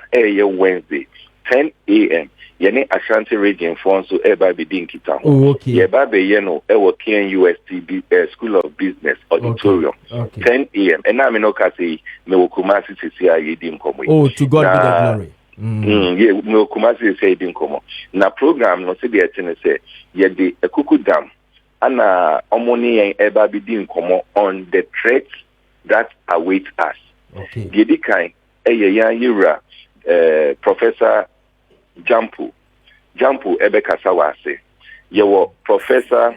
Wednesday, 10 a.m. Yene Ashanti Region Fonso Eba Bidinki Town. Okay. Yeba Beyeno Ewo KNUST School of Business Auditorium. 10 a.m. And now I say me Kumasi Sisia Yedim Komo. Oh, to God be the glory. Yeah, no Kumasi say din komo. Na program no se dey say ye de Ekuku Dam ana omoni en eba bi din komo on the threat that awaits us. Okay. Gedikai, Yira, Professor Jampu Ebe Kasawase. Yewo Professor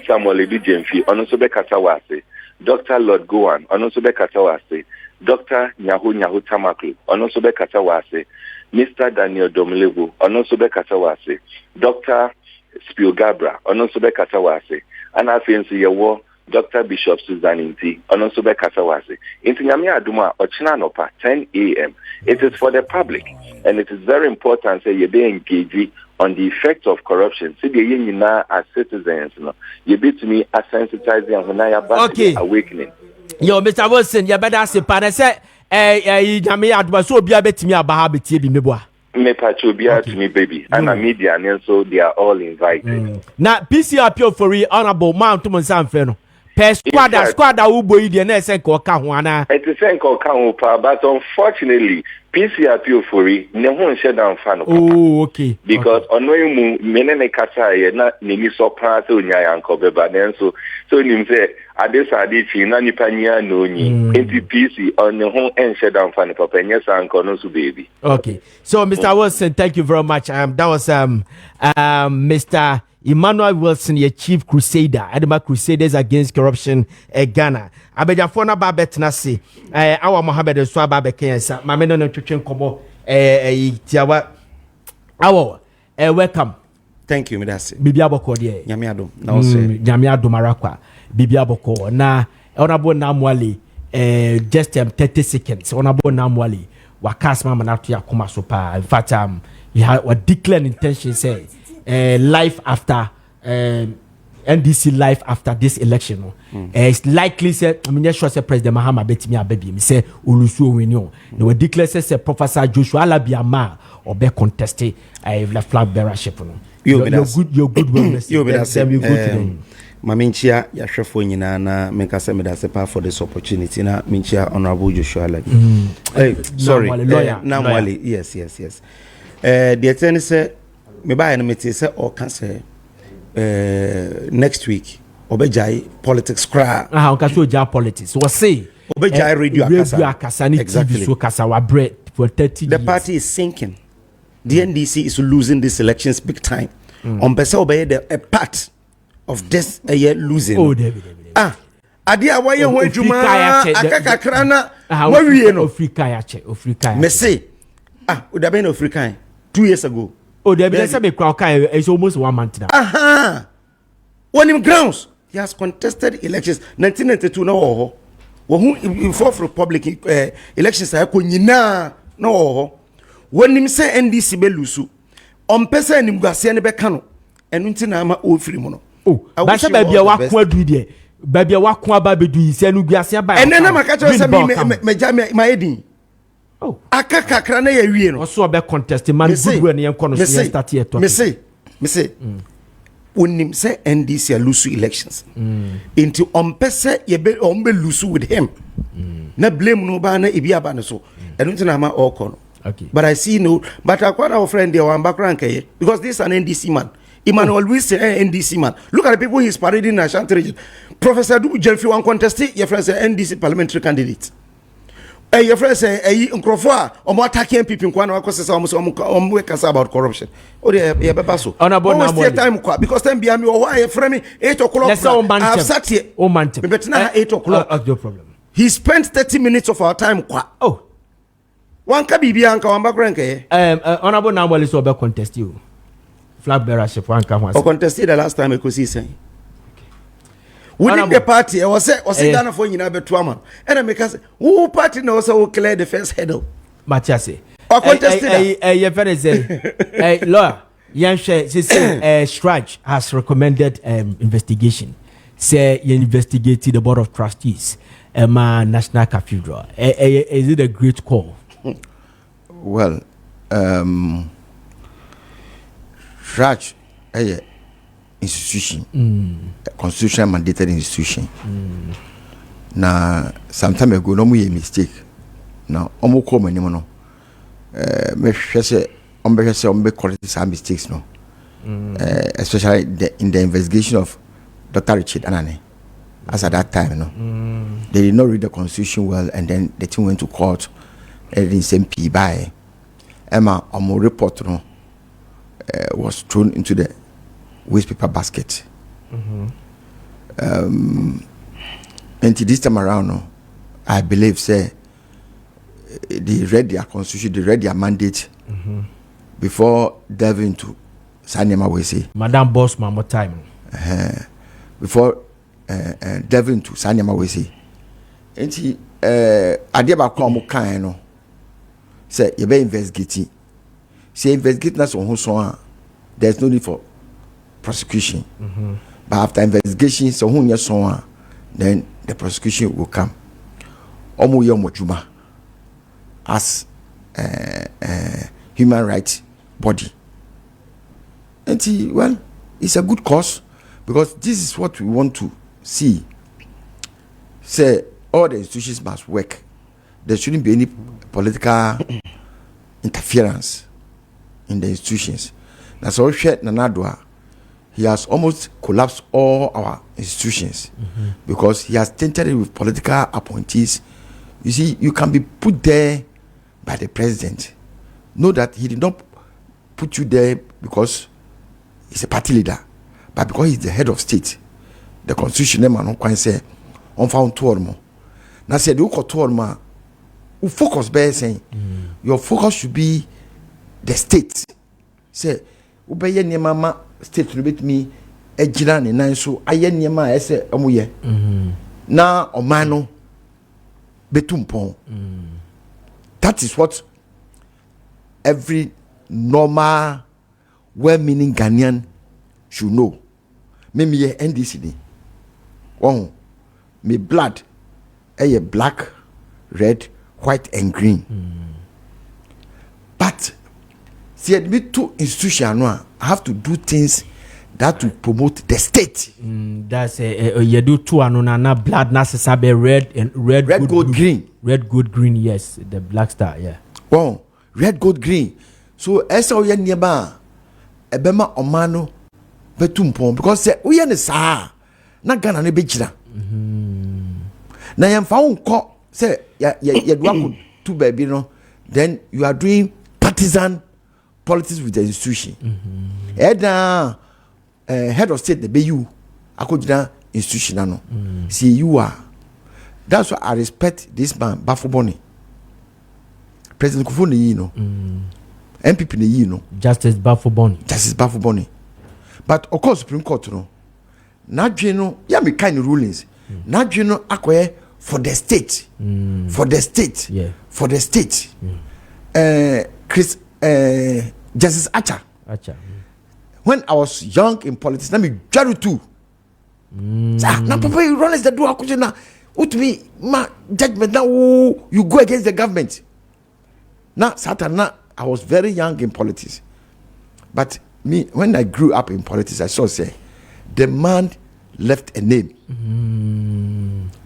Samuel Edu Jemfi, Onosobe Kasawase. Dr. Lord Gowan, Onosobe Kasawase. Dr. Nyahu Tamaklu, Onosobe Kasawase. Mr. Daniel Domlevu, Onosobe Kasawase. Dr. Spielgabra, Onosobe Kasawase. And I think Yewo Dr. Bishop Susan Inti, Onosobe Kasawase. Inti Nyame Aduma, Ochinanopa, 10 a.m. It is for the public, and it is very important that you be engaged on the effects of corruption. See the yina as citizens, you be to me as sensitizing and when I about awakening. Yo, Mr. Wilson, you better say, Pana say, Nyame Aduma, so be a bit me about habit, me boy. Me patchobia to me, baby, and a media, and so they are all invited. Now, PCRP for honorable Mount Monsanfeno. Squad who boy the next Kahuana. It is saying Kahupa, but unfortunately, PCRP for no shut down fan. Oh, okay. Because on no menene kasa na nimi so pra so nya yanko beba then so nim say adesa adichi na nipa nya no nyi NTPC on no ho shut down fan papa nya sanko no so baby. Okay. So Mr. Wilson, thank you very much. That was Mr. Emmanuel Wilson, your chief crusader, Adama Crusaders Against Corruption, Ghana. Abejafona Babet Nasi, our Mohammed Swaba Bekensa, Mameno Chuchen Kobo, Tiawa, our welcome. Thank you, Midasi. Bibiaboko, dear Yamiado, no, Yamiado Marakwa, Bibiaboko, na Honorable Namwali, just 30 seconds, Honorable Namwali, Wakas Mamanatia Kumasopa. In fact, you had a declared intention, say. Life after NDC life after this election, it's likely say I mean just say President Mahama betimi ababi me say Olusu Owenu they were declare say Professor Joshua Alabiama or be contested the flag bearership no. You're good well. You be that Maminchia Yashafo nyina na menkasa me that part for this opportunity na minchia Honorable Joshua Alabi. Sorry, Namwali. Yes. The attorney said me buy no meti say or can say next week obejai politics cry can so ja politics we say obejai radio akasa ni TV so kasa wa bread for 30 years. The party is sinking. The NDC is losing these elections big time. On pesa obey a part of this year losing. Adia why you want juma akakakra na wa wie no Africa me say would been African 2 years ago. Oh, the evidence of a crowd is almost 1 month now. On him grounds, he has contested elections 1992 no who fought for public elections I could no when him say NDC belusu on pesa and him Gasian Becano and Untinama old free mono. Oh, but baby a walk there. Baby a walk baby do you say no Gasia by and then I'm a catcher my heading. Oh, akakakra na ya wie no so be contest man good when you kono so start here talk. Me say unim say NDC lose elections into on pese ye be on be lose with him na blame no ba na ebi aba ne so eno ntina ma all kono. Okay, but I see no but akwa our friend there one background kai because this is an NDC man. Emmanuel always say NDC man. Look at the people he's parading in Ashanti region. Professor Dubu Jelfi one contested your friend say NDC parliamentary candidate. Your friend say Nkrofo or more attacking people in Kwana because we can about corruption. Oh, yeah, Babaso. Honorable time because time behind me or why frame me 8 o'clock. I've sat here. Oh, man. But now 8 o'clock. No problem. He spent 30 minutes of our time. Oh, one kabibi anka one background. Honorable Namwali so be contest you. Flag bearership one come once. Or contested the last time I could see saying. Within the party, I was Ghana for you and I make us who party knows how to clear the first hurdle. Matiase. Or contested. Your friend say, lawyer, Yanshe, she say, Strach has recommended investigation. Say, you investigated the Board of Trustees, National Cathedral. Is it a great call? Well, Strach, institution, constitutional mandated institution. Now, some time ago, no more mistake. Now, almost come anymore. Me say, correct some mistakes no. Especially in the investigation of Dr. Richard Anane. As at that time, no. They did not read the constitution well, and then the thing went to court. And in same P by Emma Omo report was thrown into the waste paper basket. And this time around, I believe say they read their constitution, they read their mandate before delving into Sanyama Wese. Madam Boss Mama time. Before delving into Sanyama Wese. And he Adiaba Kwamu Kaino say you be investigating. Say investigate na so so there's no need for prosecution. But after investigation, so then the prosecution will come. Omo Yomojuma as human rights body. And well, it's a good cause because this is what we want to see. Say all the institutions must work. There shouldn't be any political interference in the institutions. That's all shared Nanadwa. He has almost collapsed all our institutions because he has tainted it with political appointees. You see, you can be put there by the president. Know that he did not put you there because he's a party leader, but because he's the head of state. The constitution man on quite say on found two more. Now said you got two more. Who focus by saying your focus should be the state. Say ubeye ni mama state to beat me ejina ni nan so aye niema ese omuye na omano betumpon. That is what every normal well-meaning Ghanaian should know. Me NDC ni oh me blood black, red, white and green. But see, admit to institution, I have to do things that will promote the state. That's you do two anona blood nasasabe red and red gold, green. Red, gold, green. Yes, the black star. Yeah. Oh, red, gold, green. So esa oye nieba ebema omano betumpon because say oye ne sa na Ghana ne bejira. Na yamfa unko say ya do to baby no, then you are doing partisan politics with the institution. Head of state the BU akojina institution no. See you are. That's why I respect this man Bafoboni. President Kofi ni no. MPP ni no. Justice Bafoboni. But of course Supreme Court no. Nadwe no ya me kind rulings. Nadwe no akoye for the state. For the state. Yeah. For the state. Justice Acha. When I was young in politics, let me judge too. Now, Papa, you run as the door. Now, what me, my judgment now, you go against the government. Now, Satan, I was very young in politics. But me, when I grew up in politics, I saw say, the man left a name.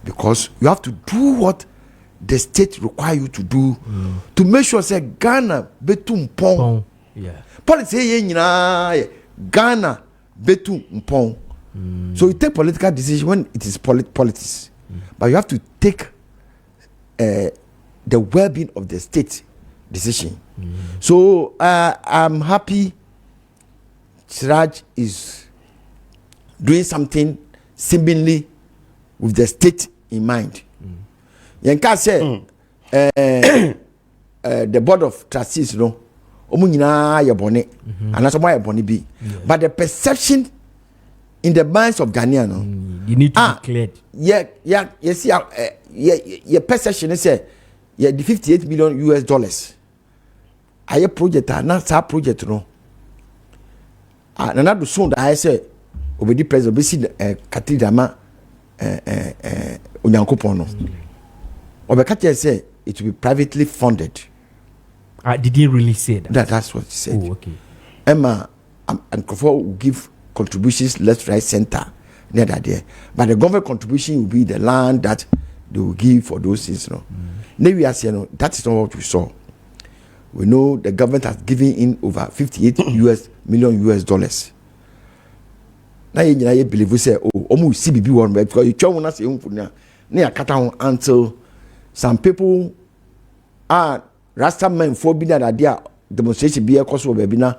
Because you have to do what the state require you to do to make sure say Ghana betum pong. Yeah. Politics Ghana betum pong. So you take political decision when it is politics, but you have to take the well-being of the state decision. So I'm happy Siraj is doing something seemingly with the state in mind. Yanka say the board of trustees no omu nyina ye bone anaso mo ye bone bi, but the perception in the minds of Ghanaians no you need to be cleared. You see your perception is say the $58 million aye project na sa project no na do soon that I say obedi president be see katidama onyankopon no obeka say it will be privately funded. Did he really say that? That's what he said. Oh, okay. Emma and Kofi will give contributions left, right, center, near that there. But the government contribution will be the land that they will give for those things. No, now we are saying that is not what we saw. We know the government has given in over $58 million. Now you believe we say, oh, almost CBB one because you try to say near Katan until some people are Rasta men for being an idea demonstration be a cost of Babina,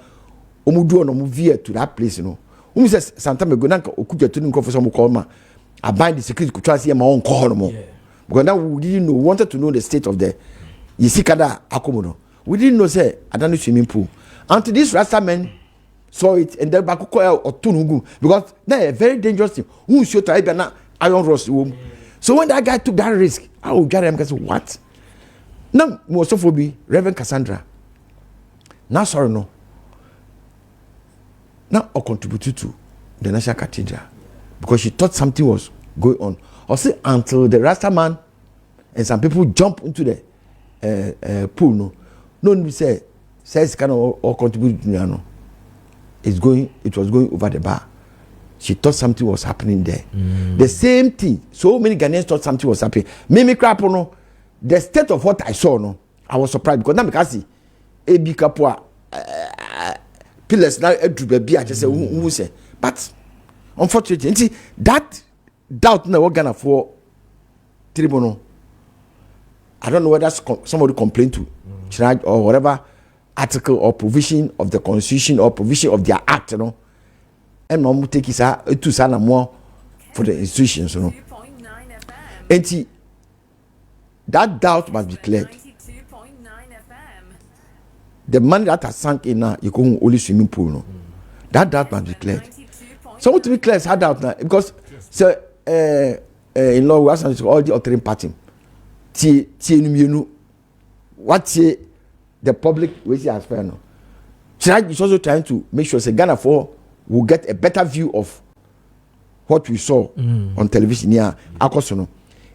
Omudu no move to that place, you know. Who says sometimes a good uncle or could you to for some call I bind the security could try to see my own call more. Because now we didn't know, wanted to know the state of the Yisikada Akomono. We didn't know, say, I don't know swimming pool. Until this Rasta men saw it and then back or Tunugu because they're a very dangerous thing. Who's your tribe and iron roast room? So when that guy took that risk, I would get him because what? Now, most of be Reverend Cassandra. Now, sorry, no. Now, I contributed to the National Cathedral because she thought something was going on. Or say until the Rasta man and some people jump into the pool, no, says kind of or contribute to no. It was going over the bar. She thought something was happening there. The same thing. So many Ghanaians thought something was happening. Mimi Krapo, no, the state of what I saw, no, I was surprised because now because AB Kapua pillars now baby I just say who say. But unfortunately, see that doubt now what Ghana for tribunal. I don't know whether somebody complained to or whatever article or provision of the constitution or provision of their act, you know, and no take it to sana more for the institutions, you know. And that doubt must be cleared. The money that has sunk in now, you go only swimming pool, no. That doubt must be cleared. So what to be clear is hard out now because so in law we ask all the altering party. What the public we see as fair no. Tonight is also trying to make sure say Ghana will get a better view of what we saw on television here. Akosono.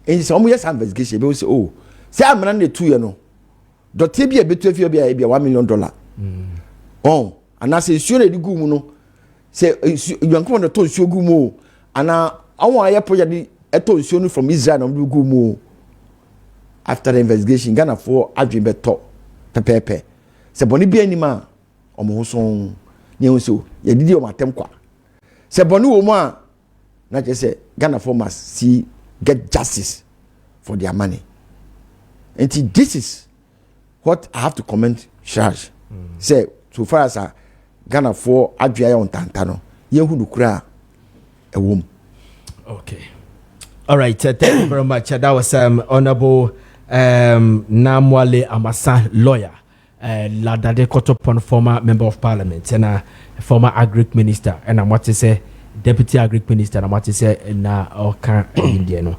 And some years investigation they will say, oh, say I'm running 2 years no. Dot be a bit be $1 million. Oh, and I say sure the gumu no. Say you are going to tell you gumu and I want a project eto from Israel no gumu. After the investigation, Ghana for Adrian Beto, Pepe. Se boni bi anima, omo so nye so ye didi o matem kwa. Se boni wo mo a na je say Ghana for must get justice for their money. And this is what I have to comment, Charge. Say so far as Ghana for Adrian on Tantano, ye hu nukura a womb. Okay. All right, thank you very much. That was Honorable Namwale Amasa, lawyer, Ladade Kotopon, former member of parliament, and former agric minister, and I'm what to say, deputy agric minister, and I'm what to say, na Oka Indiano.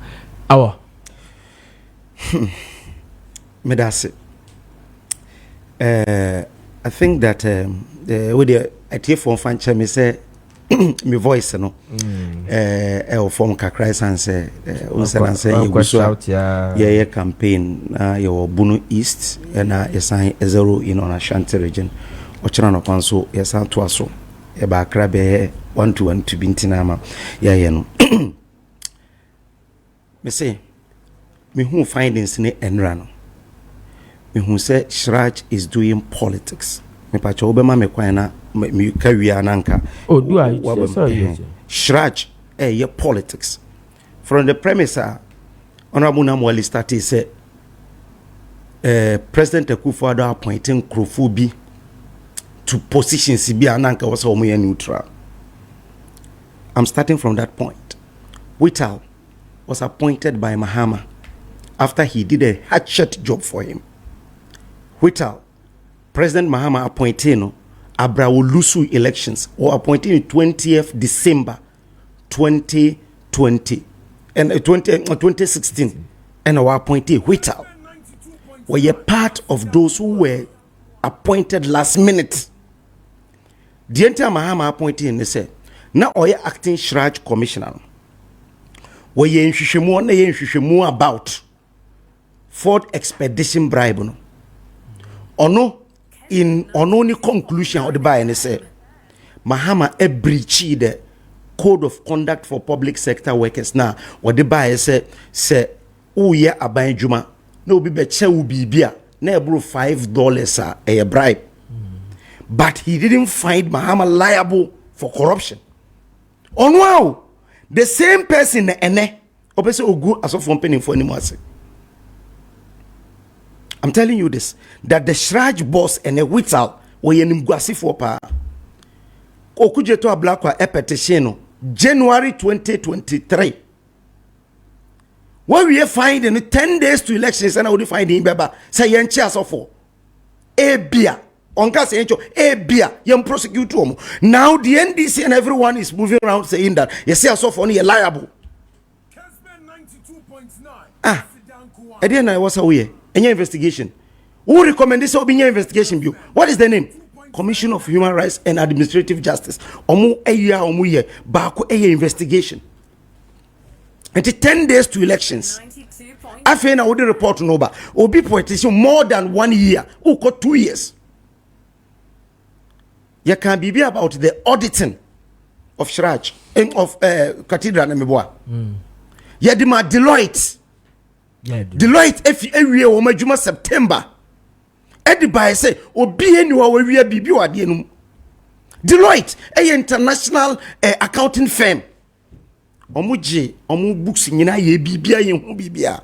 Our Medase. I think that with the idea for fancha me say my voice no form kakra sanse unsan say you campaign your Bunu East and assign a zero in on Ashanti region ochira no kwanso yesan to aso e ba kra be 1 to 1 to bintinama no me say me who findings ne enra no me who say Shraj is doing politics me pa cho be ma me kwan na me kawia nanka do I Shraj your politics from the premise Honorable Namwali started say President Akufo-Addo appointing Krofobi to positions bi ananka was omo neutral. I'm starting from that point. Whittal was appointed by Mahama after he did a hatchet job for him. Whittal, President Mahama appointed Abraolusu elections or appointed in 20th December 2020 and 2016 and our appointee Whittal were a part of those who were appointed last minute. The entire Mahama appointee and they said now or acting Shraj commissioner were ye about Ford expedition bribe no or no in only conclusion of the buy and say Mahama breached the code of conduct for public sector workers now what the buy say uye aban juma no be beche ubibia na ebro $5 a bribe but he didn't find Mahama liable for corruption. Oh wow, the same person ene Obese ogu asofo mpanimfo anim ase. I'm telling you this, that the Shraj boss and a Whittle were in Guasifo pa. Okujeto Ablakwa a petition January 2023. When we find in 10 days to elections, and I would find in Baba, say yen chairs of four. A beer. On cast a beer, young prosecute. Now the NDC and everyone is moving around saying that you see us off only a liable. Kessben 92.9. Ah, I didn't know I was away. Any investigation. Who recommend this open investigation view? What is the name? Commission of Human Rights and Administrative Justice. Omu eya omu ye baako eya investigation. And 10 days to elections. After na would report no ba. Obi politician more than 1 year. Who got 2 years. You can be about the auditing of Shraj of Cathedral Namibwa. Yeah, the Deloitte. Yeah, Deloitte every o majuma September. Edi by say obi eni wa we bibi wa de num. Deloitte a international accounting firm. Omuji omu books nyina ye bibia ye hu bibia.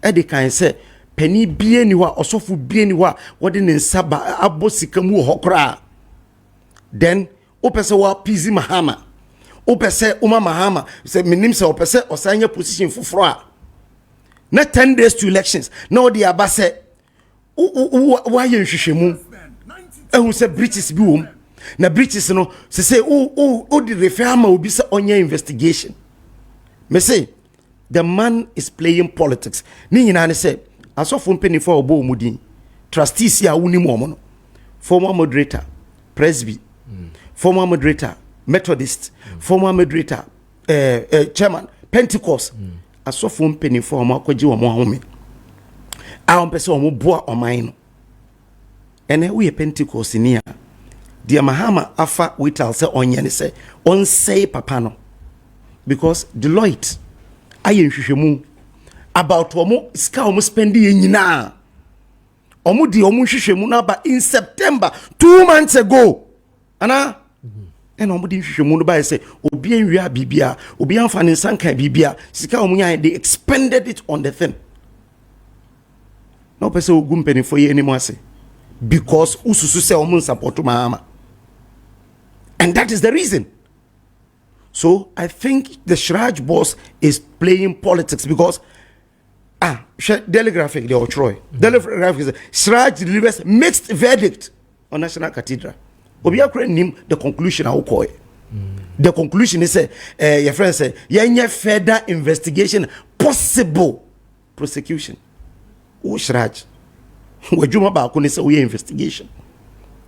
Edi kan say penny bie ni wa osofu bie ni wa wode ne nsaba abosika mu hokra. Then opese wa pizi mahama. Opese uma mahama say minim say opese osanya position fufro a. Na 10 days to elections. No the abase why you hwehwemu. Ehun say British bi wom. Na British no say the refer ma obi say onya investigation. Me say the man is playing politics. Ni nyina ne say asofo mpeni for obo omudin. Trustees ya woni mo no. Former moderator, Presby. Former moderator, Methodist. Former moderator, chairman, Pentecost. Asofo mpanyinfo ọmọ akọji ọmọ ahome a ọmpese ọmọ boa ọman no ene we Pentecost ni a de mahama afa wital se onye ne se on say papa no because Deloitte aye nhwehwemu about ọmọ ska ọmọ spendi ye nyina ọmọ di ọmọ nhwehwemu na ba in September 2 months ago ana and nobody no buy say obi enwia bibia obi anfa ne sanka bibia sika omunya they expended it on the thing no person ogum penny for you anymore say because ususu say omun support mama and that is the reason. So I think the Shraj boss is playing politics because Telegraphic the Troy Telegraphic is Shraj delivers mixed verdict on National Cathedral. Obi akure nim the conclusion I will call it. The conclusion is your friend say yenye further investigation possible prosecution. O Shraj wajuma ba ko ne say we investigation.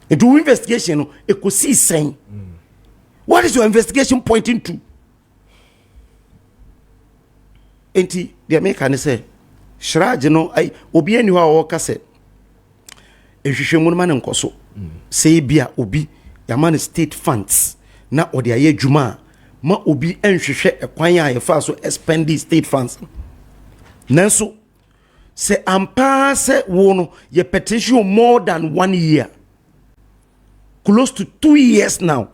And do investigation no e ko see sen. What is your investigation pointing to? Enti the American say Shraj no ai obi eni ho a wo ka say ehwehwemu ma ne nkoso. Say bia obi yaman state funds na odi aye djuma ma obi enhwehwe ekwan ya yefa so spend state funds nanso say ampa say wo no ye petition more than 1 year close to 2 years now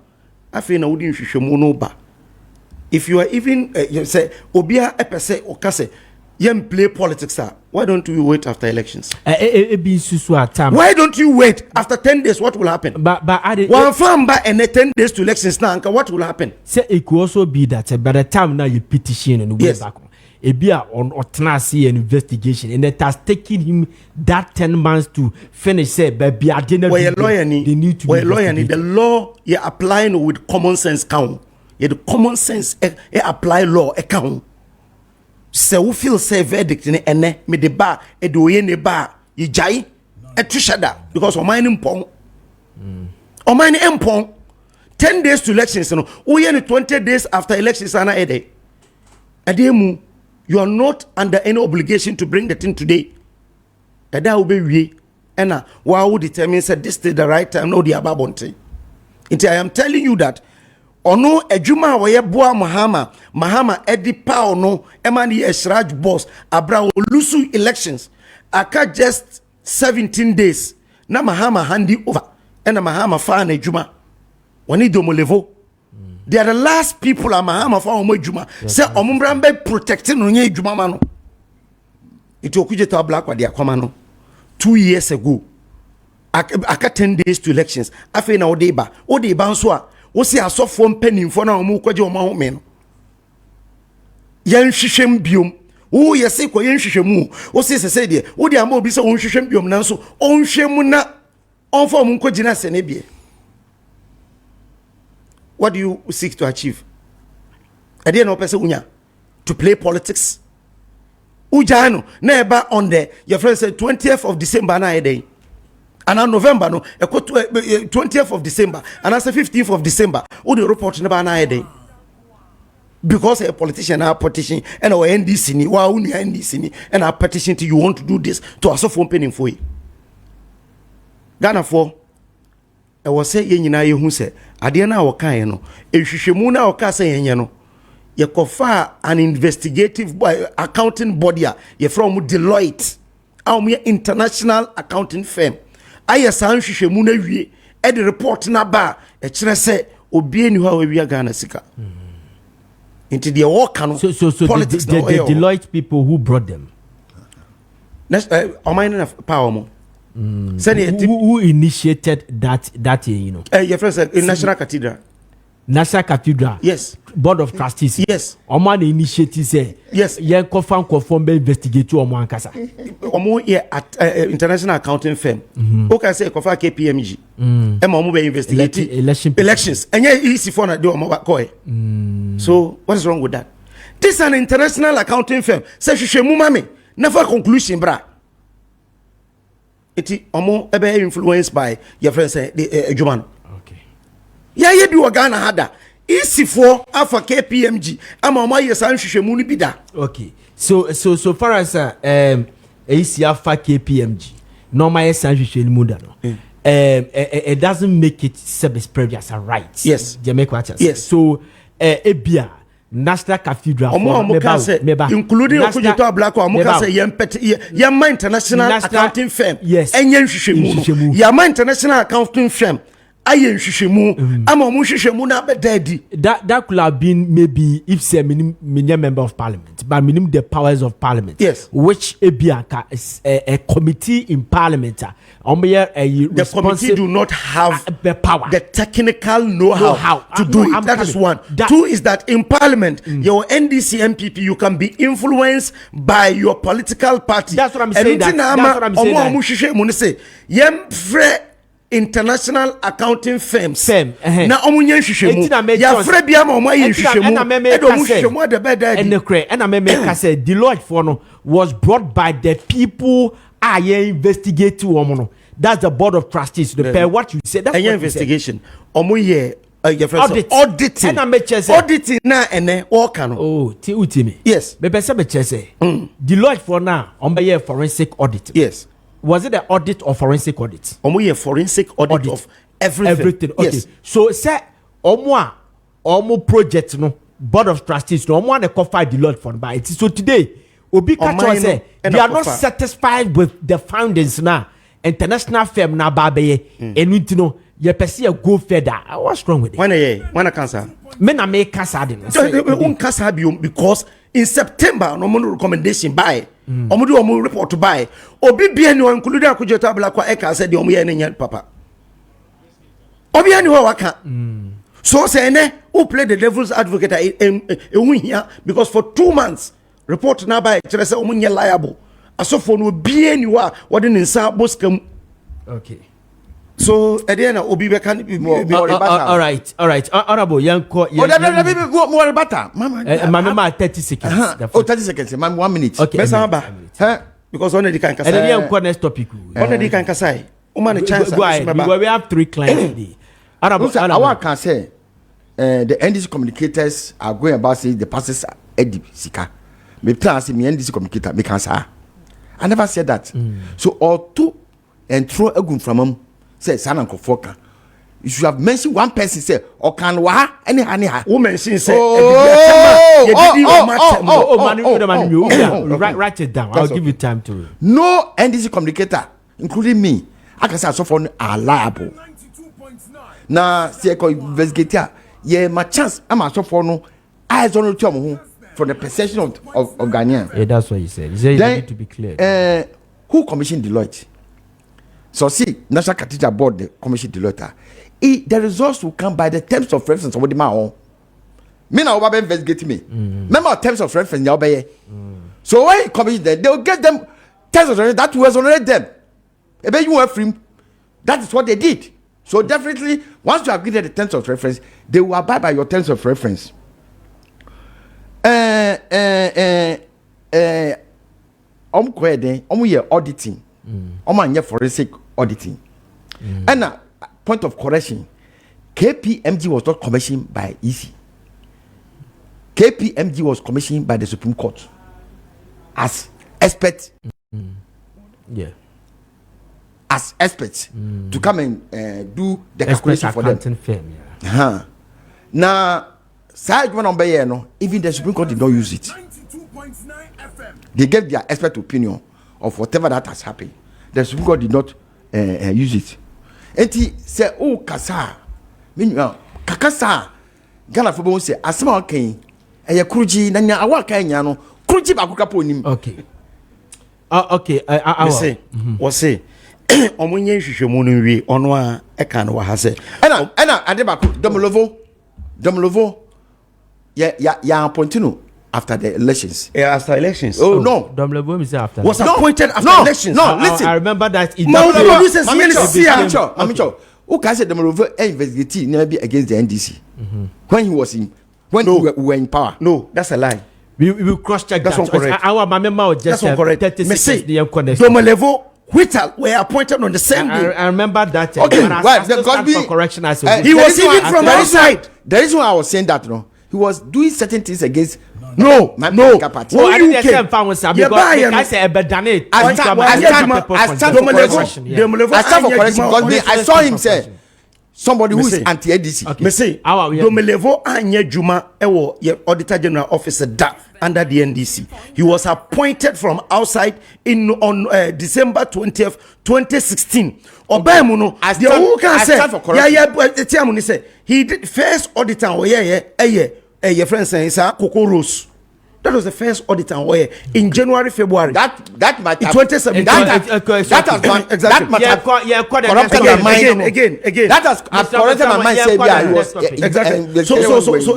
afi na wodi nhwehwemu no ba if you are even you say obia epese okase yem play politics why don't you wait after elections? Why don't you wait after 10 days? What will happen? But one farm by and 10 days to elections now. What will happen? Say it could also be that by the time now you petition and yes. Back it be on Otnasi an investigation and it has taken him that 10 months to finish. Say, baby, I didn't. Well, lawyer need to. Well, lawyer need the law you applying with common sense count. You the common sense apply law account. Se wo feel say verdict ne ene me de ba e de oye ne ba ye jai e tushada because o man mpon o man mpon 10 days to elections no oye ne 20 days after elections ana ede ademu you are not under any obligation to bring the thing today eda wo be wie ena wa wo determine say this is the right time no the ababonte I am telling you that ono adwuma woye boa mahama edi pa ono emani Shraj boss abra lusu elections aka just 17 days na mahama handi over ena mahama fa na adwuma woni domolevo they are the last people ama for omo adwuma say omo bran be protect no nya adwuma ma no it okujeta black wa dia kwama no 2 years ago aka 10 days to elections afi na odeba nso a wo si asofo mpanimfo na omo kwaje omo ahome no yan hwehwem biom wo yesi ko yan hwehwemu wo si sese de wo de ama obi se won hwehwem biom na nso onhwemu na onfo omo kwagina se ne bie. What do you seek to achieve? I didn't know person unya to play politics. Ujano never on the your friend said 20th of December na day. And on November no 20th of December and I say 15th of December. Who the report never na day. Because a politician are petition and our NDC ni wa uni NDC ni and our petition to you want to do this to us for penning for you. Ghana for I was say ye nyina ye hu se ade na wo kan no ehwehwemu na wo ka say ye no ye kofa an investigative accounting body ye from Deloitte international accounting firm aye san hwehwemu na wie e de report na ba e kire se obi eni ho awia Ghana sika into the work no so politics the Deloitte people who brought them next power mo who initiated that you know your friend said in National Cathedral yes board of trustees yes omo na initiative say yes yen confirm be investigate omo ankasa omo at international accounting firm okay say confirm KPMG omo be investigate elections and easy for na do omo call so what is wrong with that? This is an international accounting firm say hwehwemu mame never conclusion bra. It omo ebe influenced by your friend say the Juman. Okay. Yeah, ye bi Ghana hada. Easy for afa KPMG. Ama omo ye san hwehwemu ni bida. Okay. So far as easy afa KPMG. Normal ye san hwehwemu da no. It doesn't make it service previous a right. Yes. Yes. So ebia National Cathedral including Okujito Black or Mokase Yama International Accounting Firm. Yes. Enyen Shishimu. Yama International Accounting Firm. Ayen Shishimu. Amomu Shishimu na be daddy. That could have been maybe if say minim member of parliament, but minim the powers of parliament. Yes. Which is a committee in parliament. The committee do not have the power, the technical know-how to do it. That is one. Two is that in parliament, your NDC MPP, you can be influenced by your political party. That's what I'm saying. That's what I'm saying. International accounting firms. Na omunye hwehwemu. Ya frɛ bia ma omo aye hwehwemu. Edo mu hwehwemu de beda. And I make say Deloitte for no was brought by the people investigate to omo. That's the board of trustees. What you said. That's investigation. Omo ye auditing. And I make say auditing na ene work no. Oh, ti utimi. Yes. Me be say Deloitte for now omo ye forensic audit. Yes. Was it the audit or forensic audit? Omo ye forensic audit of everything. Okay. Yes. So say omo project no board of trustees no omo na cover Deloitte for by it. So today obi catch say they are not satisfied with the findings now. International firm na babeye enu no ye pese go further. What's wrong with it? When I cancer. Me na me cancer dey. Un cancer because in September no more recommendation by omo do omo report by obi bia ni including Akujota Black e ka say de omo ye nya papa obi ani ho waka so say ne who play the devil's advocate here because for 2 months report na by kire say omo nya liable asofo no bia ni wa wode ne nsa boskam. Okay. So at the end obi be can be more all right honorable yanko more better mama 30 seconds 30 seconds 1 minute okay because one the can and then yanko next topic one the can kasai woman chance we have 3 clients today honorable I can say the NDC communicators are going about say the passes edi sika me plan say me NDC communicator me can say I never said that so or two and throw a gun from them say San Uncle Foka. You should have mentioned one person say or can wa any woman say write it down. I'll give you time to no NDC communicator including me I can say so for are liable now see investigator yeah, my chance. I'm also for no eyes on the from the perception of Ghanaian. Yeah, that's what he said. He said it need to be clear. Who commissioned Deloitte? So see, National Cathedral Board the commission Deloitte. The results will come by the terms of reference of the man. Me now over investigate me. Remember terms of reference now by. So when you commission them, they will get them terms of reference that was already them. Ebe you were free. That is what they did. So definitely, once you have given the terms of reference, they will abide by your terms of reference. Auditing. Forensic auditing. And point of correction, KPMG was not commissioned by EC. KPMG was commissioned by the Supreme Court as experts. Yeah. As experts to come and do the calculation for them. Firm, yeah. Now, side one on no, even the Supreme Court did not use it. 92.9 FM. They gave their expert opinion of whatever that has happened. The Supreme Court did not use it. Enti say oh kasa, kakasa. Ghana for bon say asema kan eye kuruji na nya awa kan nya no kuruji ba kuka po nim. Okay. Okay. I say, what say? Omunye hwehwemu no wi ono a eka no wa ha se. Ena ade ba Domlovo ya appointino after the elections. Yeah, after elections. Oh no. Domlovo is after. Was appointed after elections. No, listen. I remember that. Mamicho. Who can say Domlovo investigate maybe against the NDC when he was in we were in power? No, that's a lie. We will cross check that. That's correct. Our mama just 30 seconds. Domlovo Whittle were appointed on the same day. I remember that. Okay, well, for correction, I said he was even from outside. The reason why I was saying that, he was doing certain things against no. Party. Oh, I didn't say because I said Ebedanate. I stand for correction because I saw him say somebody who is anti-ADC. Me say Domelevo anye juma ewo ye Auditor General Officer da under the NDC. He was appointed from outside on December 20th, 2016. Obey no. I stand for correction. Say he did first auditor your friend saying Coco Rose. That was the first audit and where in January, February. That might have 2017. That has gone exactly. Corrupted my mind again. That has corrupted my mind. Say yeah, was exactly. So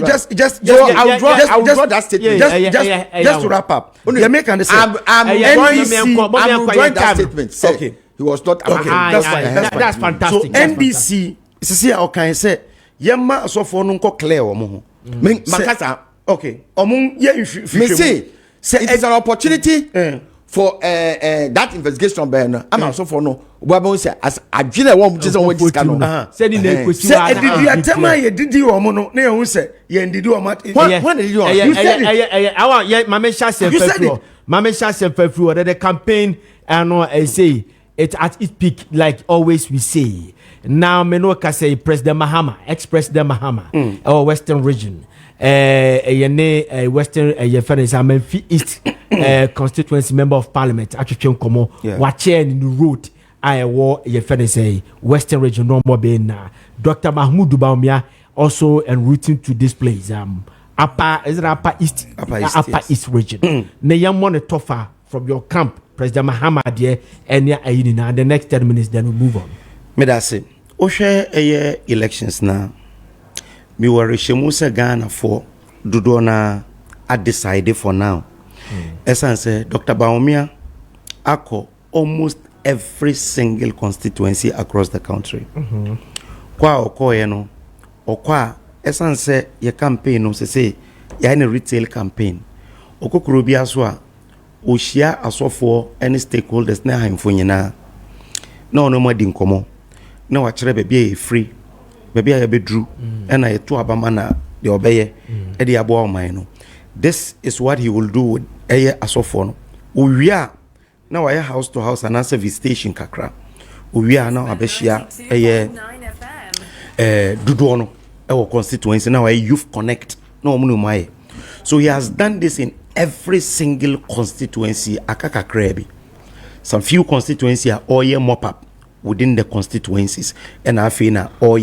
just I'll draw that statement. Just to wrap up. You make understand. I'm drawing that statement. Okay, he was not. Okay, that's fantastic. So NDC, see how can I say? Yema so for no clear omo. Makasa. Okay. Me say it is an opportunity for that investigation. I'm also for no. What say as I didn't want to say this can. Said in the question. Did you tell me you did you omo no? You say you did you omo. When did you? You said it. Our Mama Shase Fefro. Mama Shase Fefro. The campaign I say it at its peak like always we say. Now me no ka say President Mahama, ex-President Mahama, or Western region. Western Menfi East constituency member of parliament atwetwe nkomo wache in the road I war say Western region no more being Dr. Mahmoud Baumia also en route to this place upper east region na yam one tougher from your camp President Mahama there and the next 10 minutes then we move on. Me da say o hwe elections now. Me were Shemusa Ghana for Dudona at decided for now. Essence Dr. Baumia ako almost every single constituency across the country. Kwa oko yeno okwa essence ye campaign no say ya any retail campaign. Okokuro bia so a o share asofo any stakeholders na hamfo nyina. Na ono ma di nkomo. Na wa kire bebia free. Baby I bedru and I to abamana the obeye e de abo man no. This is what he will do with eye asofo no. Owia na wa house to house and answer visitation kakra. Owia na abehia eye dudu no e wo constituency na wa youth connect na omu no mai. So he has done this in every single constituency akakakra bi. Some few constituency are all year mop up within the constituencies and afina or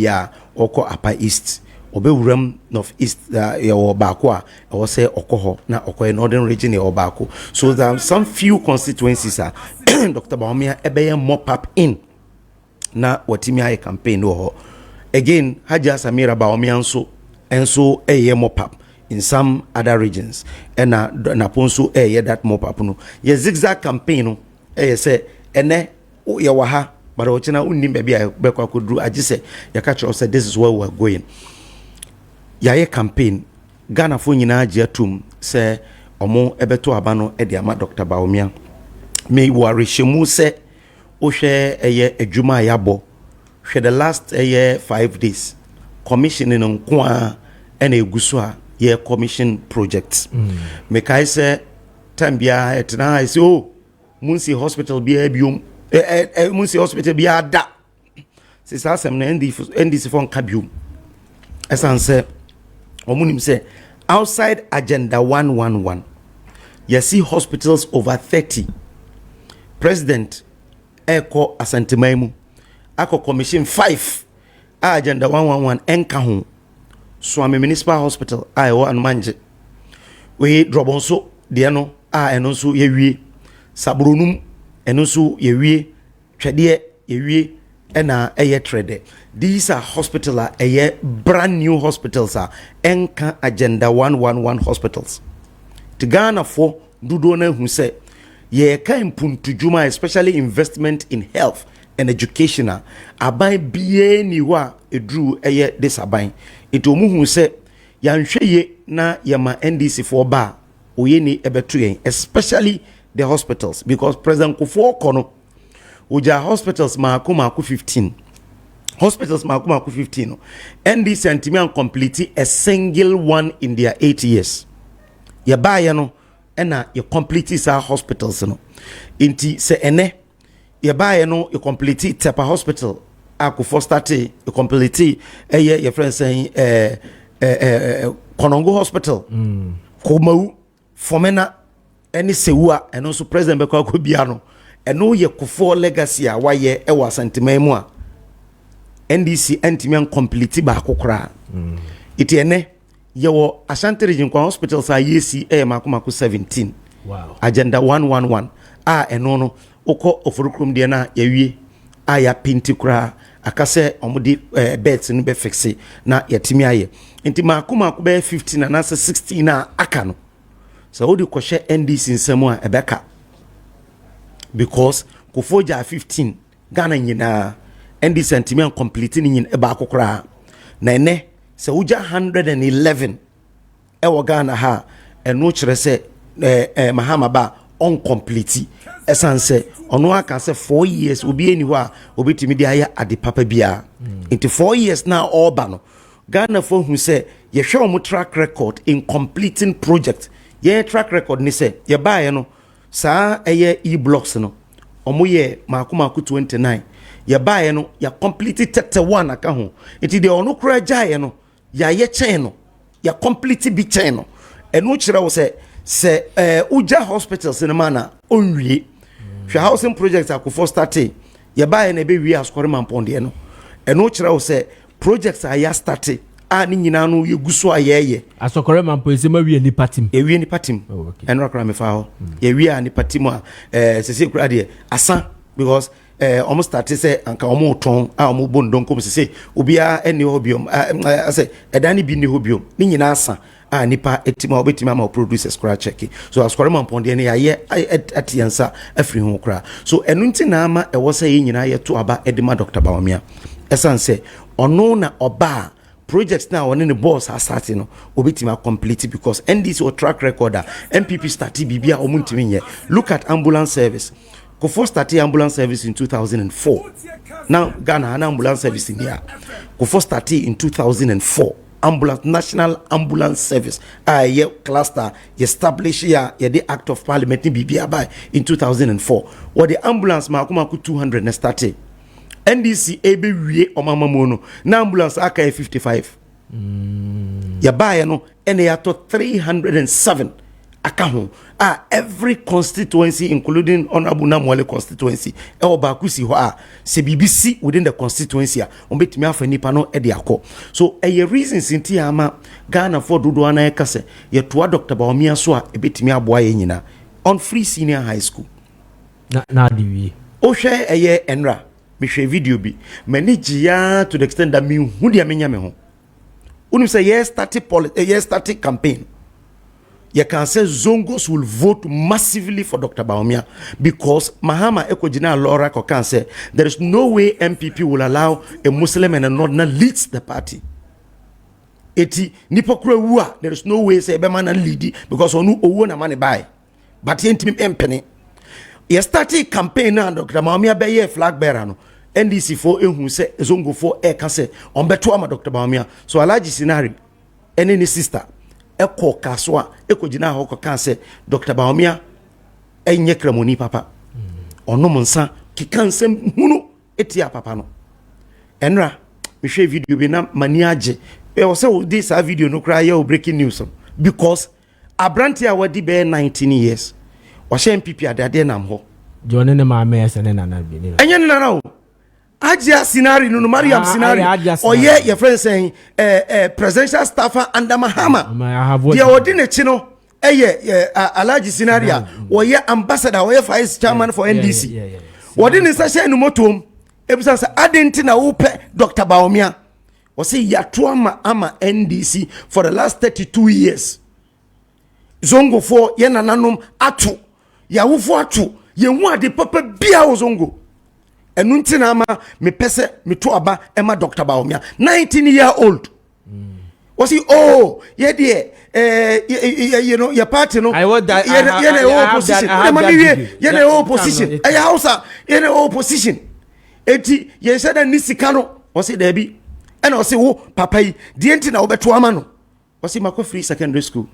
oko upper east obewuram north east your baako a wo say okoho na okoye northern region your baako. So there are some few constituencies Dr. Bawumia ebeye mop up in na watimi aye campaign wo. Again Haja Samira Bawumia enso eye mop up in some other regions and na ponso that mop up no ye zigzag campaign no say ene ye wa ha but ochina unnim bia be kwa kodru agise ya catch us say this is where we are going. Yaye campaign Ghana fo nyina age atum say omo ebeto aba no e de ama Dr. Bawumia me worry shemu say o hwe eye adwuma yabo hwe the last 5 days commissioning nko a ena eguso a ye commission projects me kai say time bia etna I say oh Munsi hospital bia biom Munsi hospital bia da se sa asem na NDC fon ka biom esan say omunim say outside agenda 111 you see hospitals over 30 president eko asantemaimu ako commission 5 agenda 111 enka ho Swami Municipal Hospital ayo anmanje we drobonso de no eno so yewie sabronum eno so yewie twede yewie ena eye trade. These are hospitals eye brand new hospitals enka agenda 111 hospitals to Ghana for dudo na hu say ye ka impuntu juma especially investment in health and education aban bie ni wa edru eye this aban ito mu hu se yanhweye na yama NDC for ba oye ni ebetu yen especially the hospitals because President Kofi Kono uja hospitals maako 15 hospitals maako 15 NDC antimi complete a single one in their 8 years ya ba ye no ena ye complete sa hospitals no inti se ene ye ba ye no ye complete Tepa Hospital akufo start ye complete ye friend saying Konongo Hospital Komau Fomena any sewa and also President Beko Kobiano and no ye kufo legacy a waye e wa santimemu a NDC antimian complete ba kokra iti ene ye wo Ashanti region kwa hospitals a yesi makumako 17 wow agenda 111 eno no oko oforukrum de na yawie ya pinti kra akase omudi beds ni be fixe na yatimi aye nti makumako be 15 na 16 na aka no so odi kwhye NDC nsemu a ebeka because kufoja 15 Ghana nyina NDC antimian complete ni nyina eba akokra na ene se uja 111 ewo Ghana ha eno kire se Mahama ba uncomplete esanse ono aka se 4 years obi eni ho a obetimi dia ya ade papa bia into 4 years now all ba no Ghana for who say ye hwe omo track record in completing project ye track record ni say ye ba ye no saa eye e-blocks no omo ye makomako 29 ye ba ye no ya complete 31 aka ho enti de ono kura gya ye no ya ye chen no ya complete bi chen no eno kire wo se uja hospitals in mana onwie hwe housing projects akufo start ye ba ye na be wi askore mamponde no eno kire wo se projects are ya start ni nyina no ye guso ayeye asokore mampo esema wi ni patim ewi ni patim eno akra me fa ho ye wi ni patim a sese kura de asa because almost start say anka omo ton omo bondon kom sese obia eni hobiom ase edani bi ni hobiom ni nyina asa nipa etima obetima ma produce scratch check so askware mamponde ne yaye atiansa afri ho kra so enu nti na ama ewo say ye nyina ye to aba edima Dr. Bawumia esanse ono na oba projects now on in the boss are starting no obetima complete because NDC or track recorder MPP start bibia omuntimi ye look at ambulance service Kofi started ambulance service in 2004 now Ghana an ambulance service in here Kofi started in 2004 ambulance national ambulance service ye cluster established here the act of parliament bibia by in 2004 what the ambulance makumako 200 na started NDC ebe wie omamamono na ambulance aka 55 ya baye no ene ya to 307 akaho every constituency including honorable Namwale constituency bakusi ho se BBC within the constituency on betimi afa nipa no e de akọ so a reasons inti ama Ghana for dodo ana e kase ye toa Dr. Bawumia so a e betimi aboa ye nyina on free senior high school na diwi o hwe eye enra me hwe video bi manage ya to the extent that me hu dia menya me ho unim say yes started campaign. You can say Zongos will vote massively for Dr. Bawumia because Mahama Ekojina Laura can say there is no way MPP will allow a Muslim and a Northerner leads the party. Eti nipokure wua there is no way say Ebema na lead because onu owo na money buy. But yentimi empene. You started campaign na Dr. Bawumia be ye flag bearer no. NDC for ehun say Zongo for e ka say on beto ama Dr. Bawumia. So alaji scenario any sister eko kaswa eko jina ho kan se Dr. Bawumia enye kramoni papa ono monsa kikansem hunu etia papa no enra me hwe video bi na mani age e wo se this video no cry ya breaking news because abrantia wadi be 19 years wa she MPP adade nam ho jone ne ma me ese ne nana bi ni enye ne nana o Ajia Sinari no Mariam Sinari oye your friend saying presidential staffer under Mahama the ordinate chino Alaji Sinaria oye ambassador oye vice chairman for NDC ordinate session no motom ebusa say adenti na upe Dr. Bawumia o say yatoama ama NDC for the last 32 years Zongo for ye nananom atu ya wufo atu ye hu ade papa bia o Zongo enunti na ama me pese me to aba ema Dr. Bawumia 19-year-old was he ye de you know your party no I want that ye na opposition aya hausa ye na opposition eti ye said ni sika no was it there be and was wo papa yi de enti na wo beto ama no was he Maakye Free Secondary School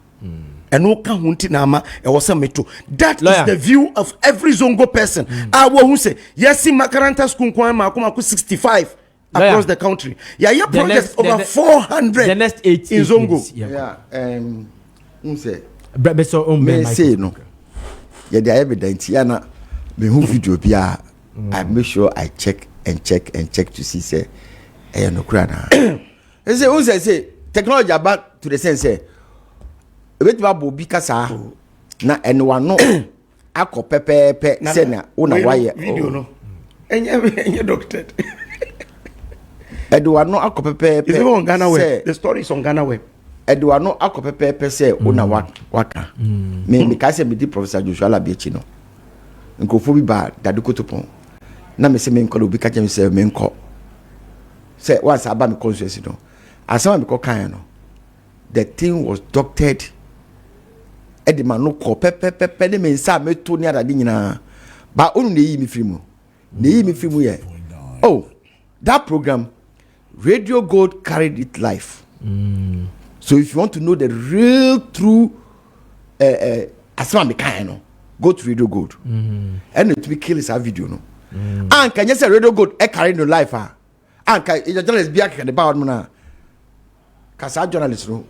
and no can hunti na ama e was meto that Lawyer. Is the view of every Zongo person wo hu say yes makaranta school kwan ma 65 across the country yeah projects over 400 the next 8 in Zongo say so me say no yeah the evidence ya na me hu video bia I make sure I check to see say no kra na say technology about to the sense say ebetima bobi kasa na enwano akọ pepepe se na una waye video no enye doctor edwano akọ pepepe is on Ghana web the story is on Ghana web edwano akọ pepepe se una waka me ka se me di Professor Joshua Labiechi no nkofo bi ba dadukotopon na me se me nko obi ka je me se me nko se once aba me conscious no asama me ko kan no the thing was doctored edima no ko pepepe ne me nsa me to ne adade nyina ba onu ne yi mi firimu ye oh that program Radio Gold carried it live so if you want to know the real true asama me kan no go to Radio Gold and it be kill this video no and can you say Radio Gold carry no life and can you journalist be aka the bawon mo na kasa journalist no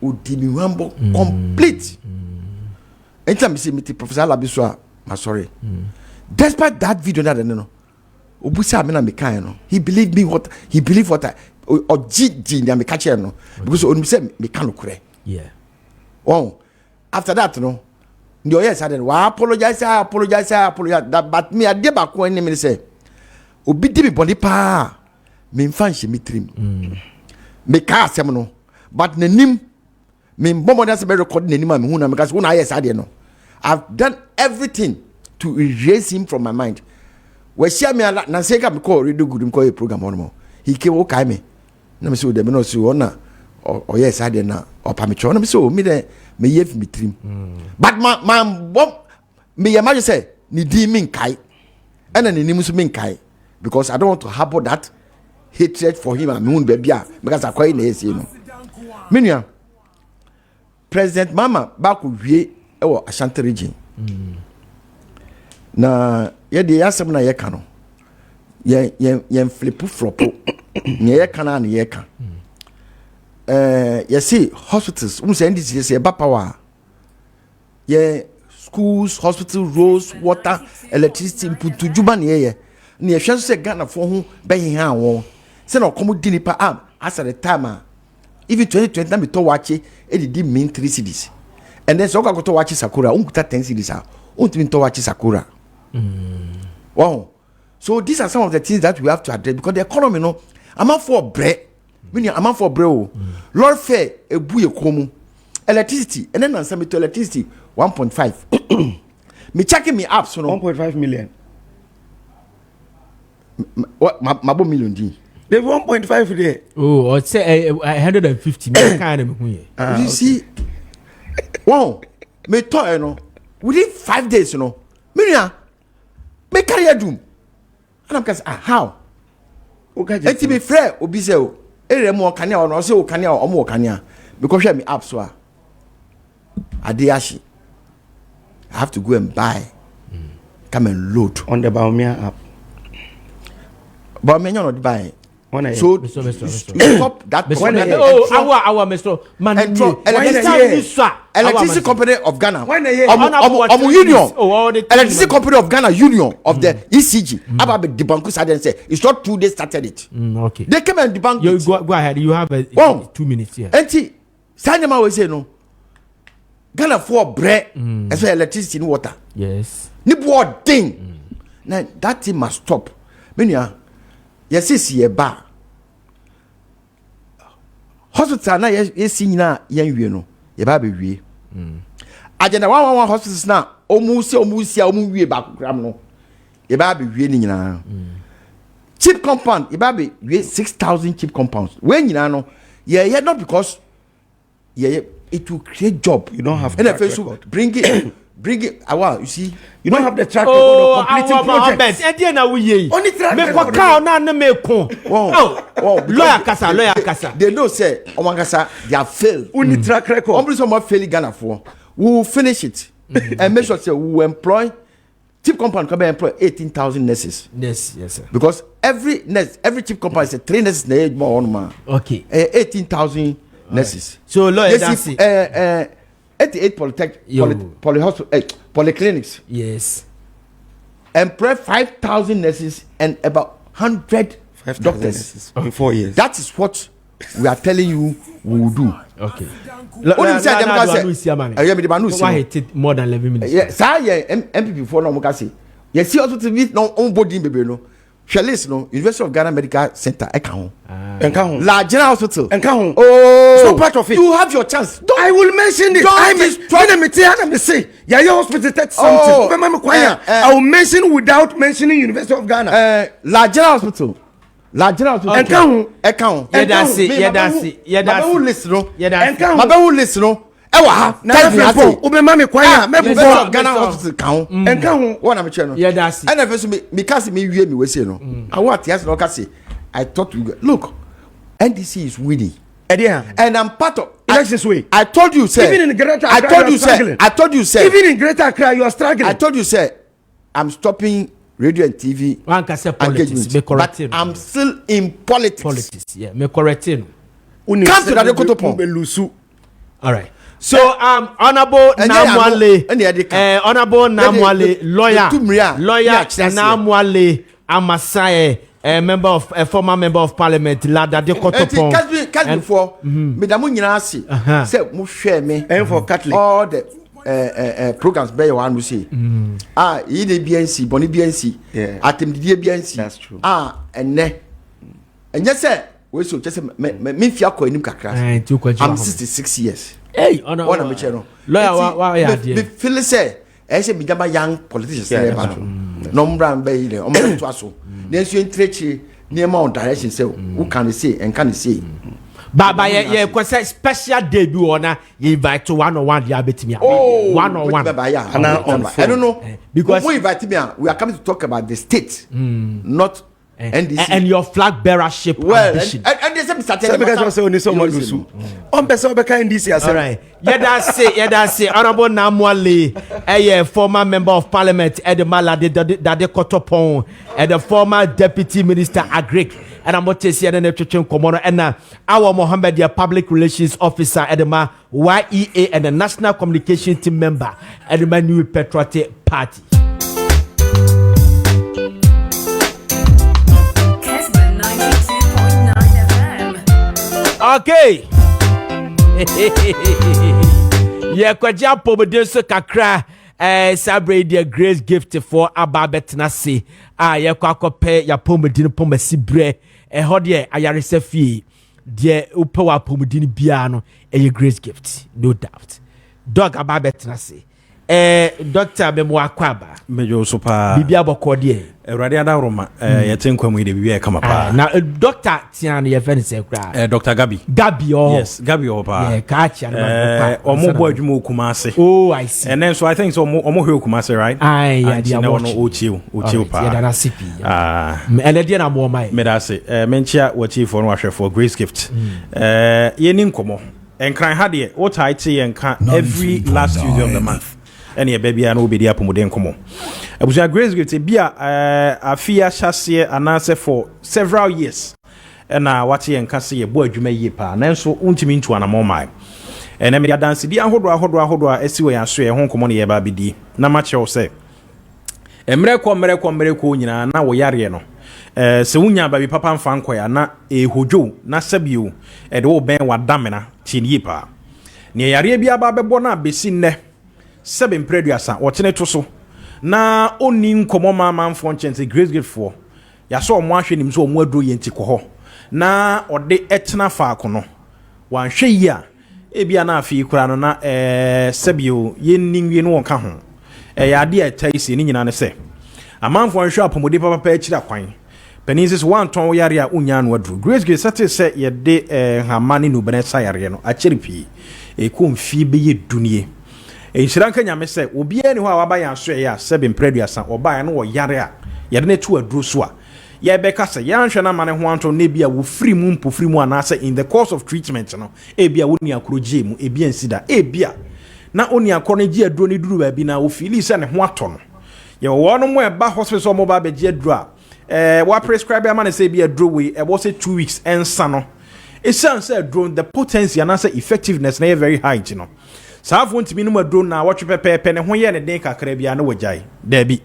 o di mi wambo complete anytime see me Professor Labiswa sorry despite that video that no obusa me na me kan no he believed what I or gg na me catch no because on say me kan no kure yeah oh after that no the yes said wa apologize that but me ade ba ko any me say obi di me body pa me fan she me trim me ka asem no but nanim me bomo that be record nanim am hu na me because wona yes ade no I've done everything to erase him from my mind we share me na say ka me call Radio Good me call a program on mo he came o kai me na me say dem no so ona o yes ade na o pa me cho na me so me de me yef me trim but man me ya say ni di me kai and nanim so me kai because I don't want to harbor that hatred for him and moon baby because I quite na say no menua President Mama back wie e wo Ashanti region na ye de yasem na ye ka no ye flip flopo ye ka na ye ka ye see hospitals say NDC say ba power yeah, schools, hospital, roads, water, electricity, put to Juba near. Near chance say Ghana for whom banging hand. Send or come dinner per arm as at the time. Even 2020, me to watch it, it did mean 3 cities. And then so I got to watch Sakura, 10 cities are, to watch Sakura. Wow. So these are some of the things that we have to address because the economy, you know, I'm out for bread. Meaning, I'm out for bread. Lord fair, a buoy comu. Electricity, and then answer me to electricity 1.5. Me checking me apps, you know. 1.5 million. What my million D. They 1.5 there. Oh, I'd say 150. You see, wow, me toy, you know, within 5 days, you know, Miria, me carry doom. And I'm saying, how? Okay, It be fair, Obizel, more Kanya or no, so Kanya or more Kanya, because you me apps, so Adiashi. I have to go and buy, come and load on the Baumia app. But me not buy. So stop that. Our Mr. Man, Electricity Company of Ghana. Union. Electricity Company of Ghana Union of the ECG. About the debunk side and say it's not 2 days started it. Okay. They came and debunk it. It. Go ahead. You have 2 minutes here. And see, Sanyama will say no. Ghana for bread as well electricity and water. Yes. Ni board thing. Now that thing must stop. Menya. Yes, see a bar. Hospital na yes nyina yan wie no. Ye ba be wie. Agenda 111 hospitals na omusia wie ba gram no. Ye ba be wie ni nyina. Cheap compound ye ba be wie 6,000 cheap compounds. We nyina no. Yeah, not because it will create job. You don't have and the first bring it. You see, you don't have the track record of completing projects. Only track record. Lawyer They know say Omangasa they have failed. Only track record. Only some failing Ghana for. We will finish it and make sure say we will employ. Cheap compound can employ 18,000 nurses. Yes, sir. Because every cheap compound is 3 nurses na age more on man. Okay. 18,000 nurses. So lawyer that's it. 88 polyclinics. Yes. Employ 5,000 nurses and about 100 doctors in 4 years. That is what we are telling you we will do. Okay. Why it more than 11 minutes? Yeah, say MPP for no mukasi. You see also to be no on body baby no. Shalis no University of Ghana Medical Center La General Hospital it's not part of it. You have your chance. I will mention it. I'm say hospital 30 something. I will mention without mentioning University of Ghana. La General Hospital Ewa na Frimpong ubema me kwanya me before Ghana hospital kan enka ho wona me che no and the first me case me wie me we say no and what yes no case I thought we look NDC is winning and I'm part of elections way. I told you say even in Greater Accra I told you say even in Greater Accra you are struggling. I told you say I'm stopping radio and TV one can say politics but I'm still in politics yeah me correcting come to the Kotopon all right. So honorable Namwale lawyer Namwale Amasaye a former member of parliament Lada de Kotopon Kessben before me da mo nyina ase say mo hwe me and for Catholic all the programs be you wan say yi de BNC boni BNC atemdidie BNC that's true enne enye say we so just me fia ko anim kakra I'm 66 years. Hey, on a mechero. Lawyer, me feel say, I say, me young politicians. No brand bay, or more to us. Then you entreat near Mount direction. So, who can they say and can they say? Baba, yeah, because special debut honor, you invite to 101 diabetes. Oh, 101. I don't know. Because we invite me, we are coming to talk about the state, not. And your flag bearership ambition. And they started because only someone who on person behind this year. All right. Yeah, that's it. Honorable Namwale, a former member of parliament, Edemala de Kotopon, and the former deputy minister Agric. and I'm what is here and the Komono and our Mohammed, the public relations officer Edema YEA and the national communication team member Edema New Patriotic Party. Kessben 92.9 FM. Okay. Yeah, kwaja pomode so kakra celebrate the grace gift for ababet na se ya kwakope ya pomodin pomasi bre hode ayarese fie de upe wa pomodin bia no grace gift no doubt dog ababet na se doctor bemo akwaba mejo so pa bibia bokode Erade Adaroma yete nkwamu ide bibia kama pa na doctor tian ye fen se kra Dr. Gabi oh yes Gabi pa yeah ka chia na omo bo adwuma Kumase oh I see and then so I think so omo hwe Kumase right yeah dia no ochiu pa yeah na sipi and dia na mo mai me da se menchia wachi for no ahwe for grace gift ye ni nkomo enkran ha de what I tie enka every last Tuesday of the month any baby and obedi apomuden komo abuja grace gift bia afia hyase anase for several years na wate enka se ye bo adwuma yie pa nanso untimi ntu anamo mai ene me dance di ahodo asiwe yaso ye ho komo ne ye ba bidi na ma che wo se emre ko nyina na wo yare no se wunya ba bi papa mfa nkoya na ehojo na sabio de wo ben wadamena tini pa ne yare bia ba bebo na besi nne seven preduasa wotene to so na oni nkomo mama mfo nchente grace gift for ya so omo ahwe nim so omo aduro yenti ko ho na ode etena fa akono wan hwe yi a ebia na afi kura no na sabio yenninwie no wonka ho ya ade ataisi ni nyina ne se amanfo nhwe apomode papa pa akira kwan peninsis one ton yare a unya no aduro grace gift sate se ye de hamani no benesa yare no akiri pi ekomfi be ye dunie enhiranka nyame se obia ni ho a waba ya so ya seven preduasa oba no wo yare a yade ne tu aduro so a ye be ka se ya nhwe na mane ho anto ne bia wo free mu mpofri mu anase in the course of treatment no ebia woni akroje mu ebia nsida ebia na oni akoro ne gi aduro ne duru ba bi na wo fili se ne ho ato no ye wo no mo eba hospital mo ba be gi aduro a wa prescribe am na se bia aduro we e wo se 2 weeks ensa no it sounds say drone the potency and answer effectiveness na very high you know saafo ntimi no drone na watwe pepepe ne ho ye ne den kakra bia na wajai da bi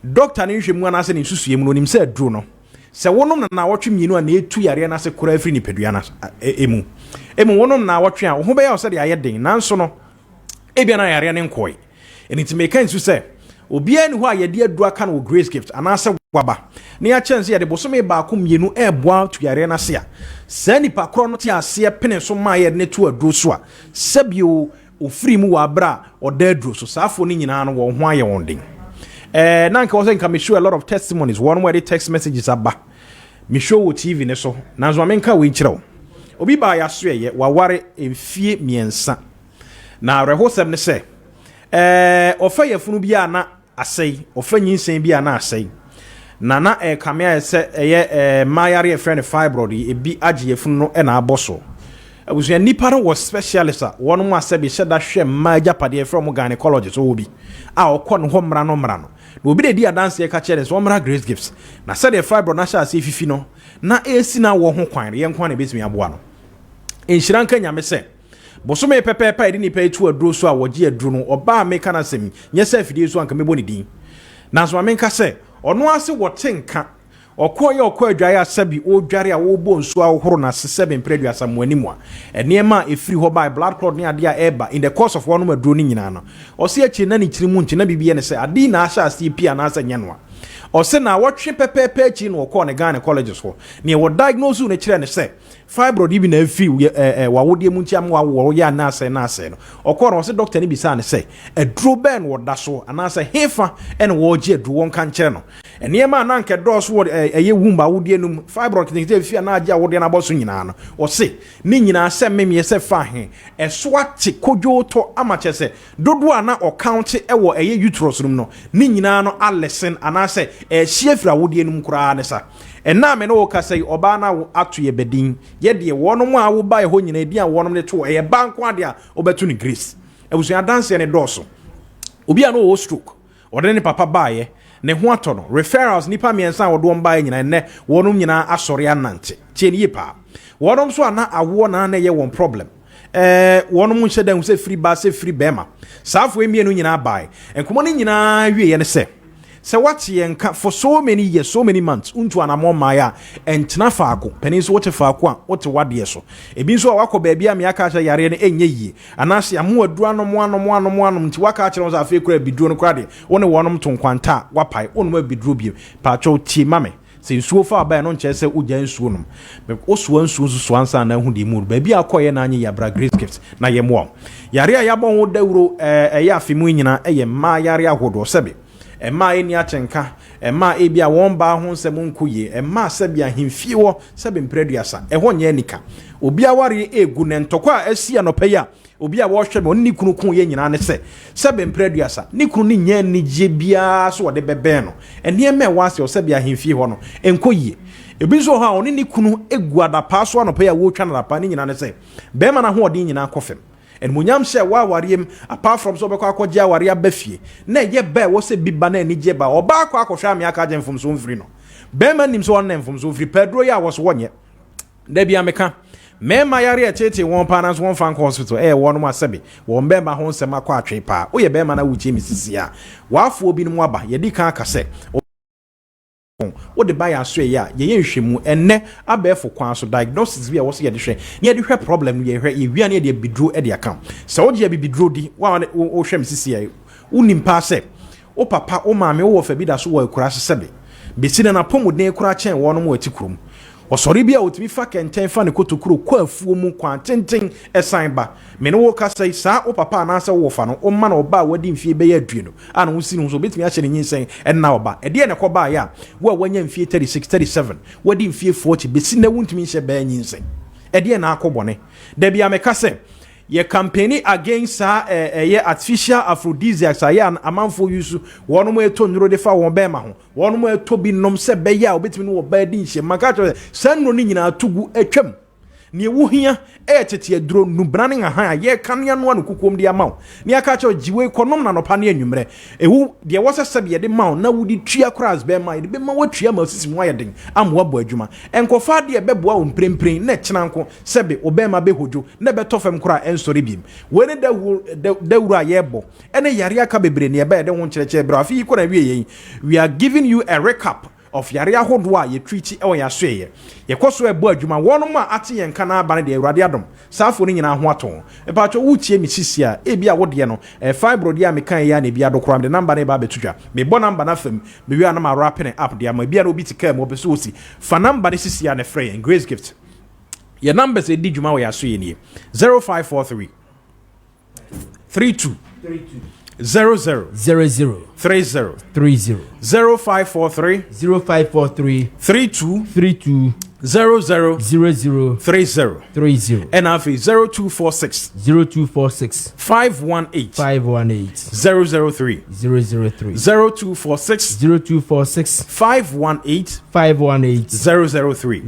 doctor ne hwemu na ase ne susue mu no nim say drone no se wonom na watwe mienu na etu yare na ase kora afri ni pedua na emu wonom na watwe a ho be ya ose de aye den nanso no ebia na yare ne nkoi enti me kan su say obia ni ho a yede adu aka no grace gift anase waba ne ya chance yede bosome ba ko mienu eboa tu yare na se a sani pa kro no ti ase pene so ma yede ne tu adu so a sabio ofiri mu wa bra odadro so saafo ni nyina no wo ho aye wondin na nka wo say nka me show a lot of testimonies one where the text messages aba me show wo TV ne so na zo amenka we nkyerɛw obi ba ya so ye wa ware emfie miensa na rehosem ne se ofa yefunu bia na asɛi ofa nyinsen bia na asɛi na kamea se eye mayare friend fibroid ebi agye yefunu no na aboso abusu nipa no was specialist a wono mu asabi hyeda hwe maja pade from gynecologist obi a okɔ no homra no na obi de di adanse ka kere so omra grace gifts na said the fibroid na sha fifi no na esi na wo ho kwan ye nkwan na betimi aboa no enhyiranka nyame se bosome pepepa edi nipa etu aduro so a wogie aduro no oba meka na sem nyese afidie so anka mebo ne din na so amenka se ono ase wotenka okoye adwaye asabi odware a wo bo nso ahoro na 7 preduasa moanimwa enema efiri ho by blood clot ne ade a eba in the course of one aduro ni nyina no ose achi na ni kirimu nti na bibie ne se ade na asha CP na asa nyanwa ose na wotwe pepepe achi no ko ne gynecologist ho ne wo diagnose no kire ne se fibroid bi na afi wawode mu nti am wawo ya na ase no okoro ose doctor ni bisa ne se aduro ben wo da so ana ase hefa ene wo gi aduro won kan kire no enema na nke dose wo eye wumba wode enum fibroid kiti afi na agi awode na boso nyina no ose ni nyina ase memye se fa he eso ate kodwo to amache se dodo ana o count ewo eye uterus num no ni nyina no alesen ana ase shiefra wode enum kura ne sa enna me no ka sei oba na atu ye bedin ye de wonom a wo ba ye ho nyina edi a wonom ne to ye banko ade a obetu ni grace ebusu adanse ne doso obi a no wo stroke ode ne papa ba ye ne ho ato no referrals nipa miensa wodo mba nyina ne wonum nyina asori anante tie ne yipa wonum so ana awo na na ye won problem wonum hye dan se free ba se free bema saafo emienu nyina bai enkomo ne nyina wie ye ne se what yenka for so many years so many months unto anamo maya entena faako penin so wote faako a wote wade so ebi so wakọ baabi a me aka acha yare ne enye yi anase amo aduru anom nti waka acha no afi kura biduro no kura de wone wonom to nkwanta wapai onum abiduro bi paacho tie mame se nsuo fa ba no nche se ugya nsuo nom be osuo nsuo so ansa na hu di mu baabi akọye na anye yabra grace gift na ye mo yare a yabon ho dawuro ya afimu nyina eye ma yare ahodo sebe Emma eni achenka emma ebia won ba ho nsem nkoye emma sabia hemfie wo sebe mpreduasa eho nye nika obi aware egu ne ntokwa asia no peya obi a wo hwe me onni kunu kun ye nyina ne sebe mpreduasa ni kunu ni nya ni je bia so wode bebe no ene eme wase o sabia hemfie ho no enkoye ebi so ha oni ni kunu egu adapa so no peya wo twa na adapa ni nyina ne be ma na ho odi nyina kofem and munyam she wa wariem apart from so bekọ akọje waria bafie na ye ba wo se biba na ani je ba oba akọ akọhwa me aka je mfom so mfiri no be ma nim so on mfom so mfiri pedro ya wo so wonye da bia meka me ma yare etete won pa so won fan hospital won mo asebe won be ma ho nsem akọ atwe pa o ye be ma na wuche misisi a wa afọ obi no mo aba ye di kan aka se what the buyer say ya ye nhwemu enne abefo kwan so diagnosis bi a wo se ye de hwe ye de hwe problem ye hwe ye wi an ye de bidro e de aka so wo je bidro di wa wo hwe misisi ya unim pa se o papa o maame wo fa bi da so wo akura sebe be sine na pomuden kura chen wo no mo atikurum osori bia otimi fa kenten fa ne kotokuro kwa afuo mu kwa tenten esan ba me ne wo ka sai sa o papa na asa wo fa no o ma na oba wadi mfie be ya adue no ana wo sinu so betimi a hye ne nyinsen enna oba e de ne ko ba ya wo wanya mfie 36 37 wadi mfie 40 be sine wuntimi hye be nyinsen e de na akobone da bia me ka se ye campaigning against ye artificial aphrodisiacs aya amanfo yusu wono mo eto nwuro de fa won be ma ho wono mo eto bi nom se be ya obetimi no wo ba di nhye maka cho sanno ni nyina atugu atwam ne wo hia tete aduro nubrane nga ye kanea no anu kukom de amaw ne aka cho jiwe konom na no pa ne anwumre ewu de wose sebe de maw na wudi tua kras be ma de be ma watua ma sisi mo ayeden amwa bo adwuma enkofa de be boa wo mprempren na kyenanko sebe obema be hojo na be tofem kra ensori bim wene da wura ye bo ene yare aka bebre ne be de ho nkyereke bra afi ko na wie we are giving you a recap of yare ahodo a ye treat e wo ya so ye koso e bo adwuma wono ma ate ye nka na aba ne de awurade adom saafo ni nyina ho ato e pa cho wuchie mi sisi a e bia wode no fibro dia me kan ya na bia do kram de number ne ba betutwa me bo number na fam me wi na ma wrap ne app dia ma bia no bi tika mo be so osi fa number ne sisi a ne frey grace gift your numbers e di dwuma wo ya so ye ni 0543 32 00 30 0543 32 00 30 and afi 0246 518 003 0246 518 003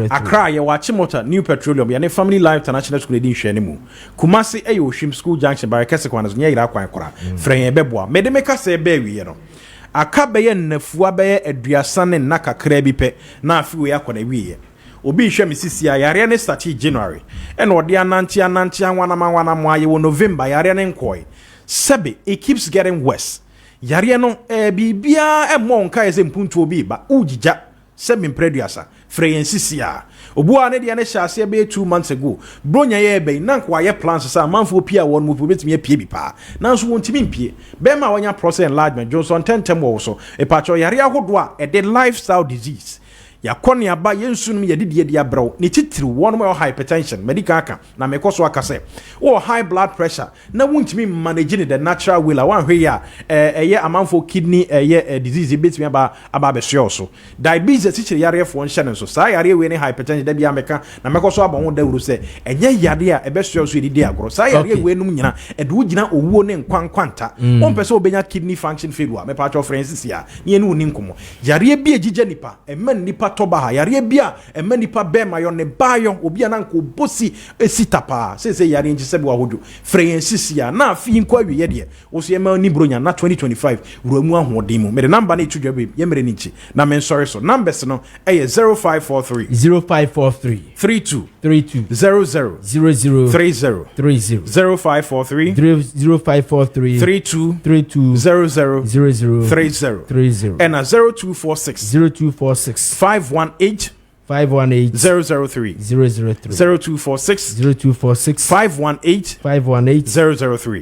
Accra ye wachi motor new petroleum ya ne family life international school edin hwe ne mu Kumasi eyo Shim school junction by Kessben no nya ira kwan kora fren ye beboa me de meka se be wi no aka beye nnafua beye aduasa ne na kakra bi pe na afi we akona wiye obi hwe misisi ya yare ne start January e na ode ananti anwana mo aye wo November yare ne nkoi sebe it keeps getting worse yare no bibia emo nka eze mpuntu obi ba ujija sebe mpreduasa freyensisi ya obua ne de ne hyase be 2 months ago bronya ye be na kwa ye plans sa manfo pia won mu betimi apie bi pa na so wontimi mpie be ma wanya process enlargement Johnson 10 wo so e pacho yare ahodo a e de lifestyle disease yakone aba yensunum yedide de abraw ne titiri won mo hypertension medical aka na mekoso aka se o high blood pressure na wuntimi manage the natural way la wan hwe ya eye amanfo kidney disease betimi aba be so diabetes titiri yare fo nhye so sa yare we ne hypertension da bia meka na mekoso aba ho dawuru se enye yare a ebe so edide agro sa yare we num nyina edu gina owuo ne nkwankwanta o mpese obenya kidney function failure me pa cho Francis ya ne enu ni nkomo yare bi ejije nipa eman nipa toba ha yare bia ema nipa be ma yo ne bayo obi ananko bosi esitapa say yare nji se bi wa hodo freyen sisia na afi nko awie de wo so ema ni bronya na 2025 wuramu ahoden mu me de number na itudwa be ye mere ni nchi na men sorry so numbers no eh 0543 32 00 30 0543 32 00 30 and 0246 518 003 0246 518 003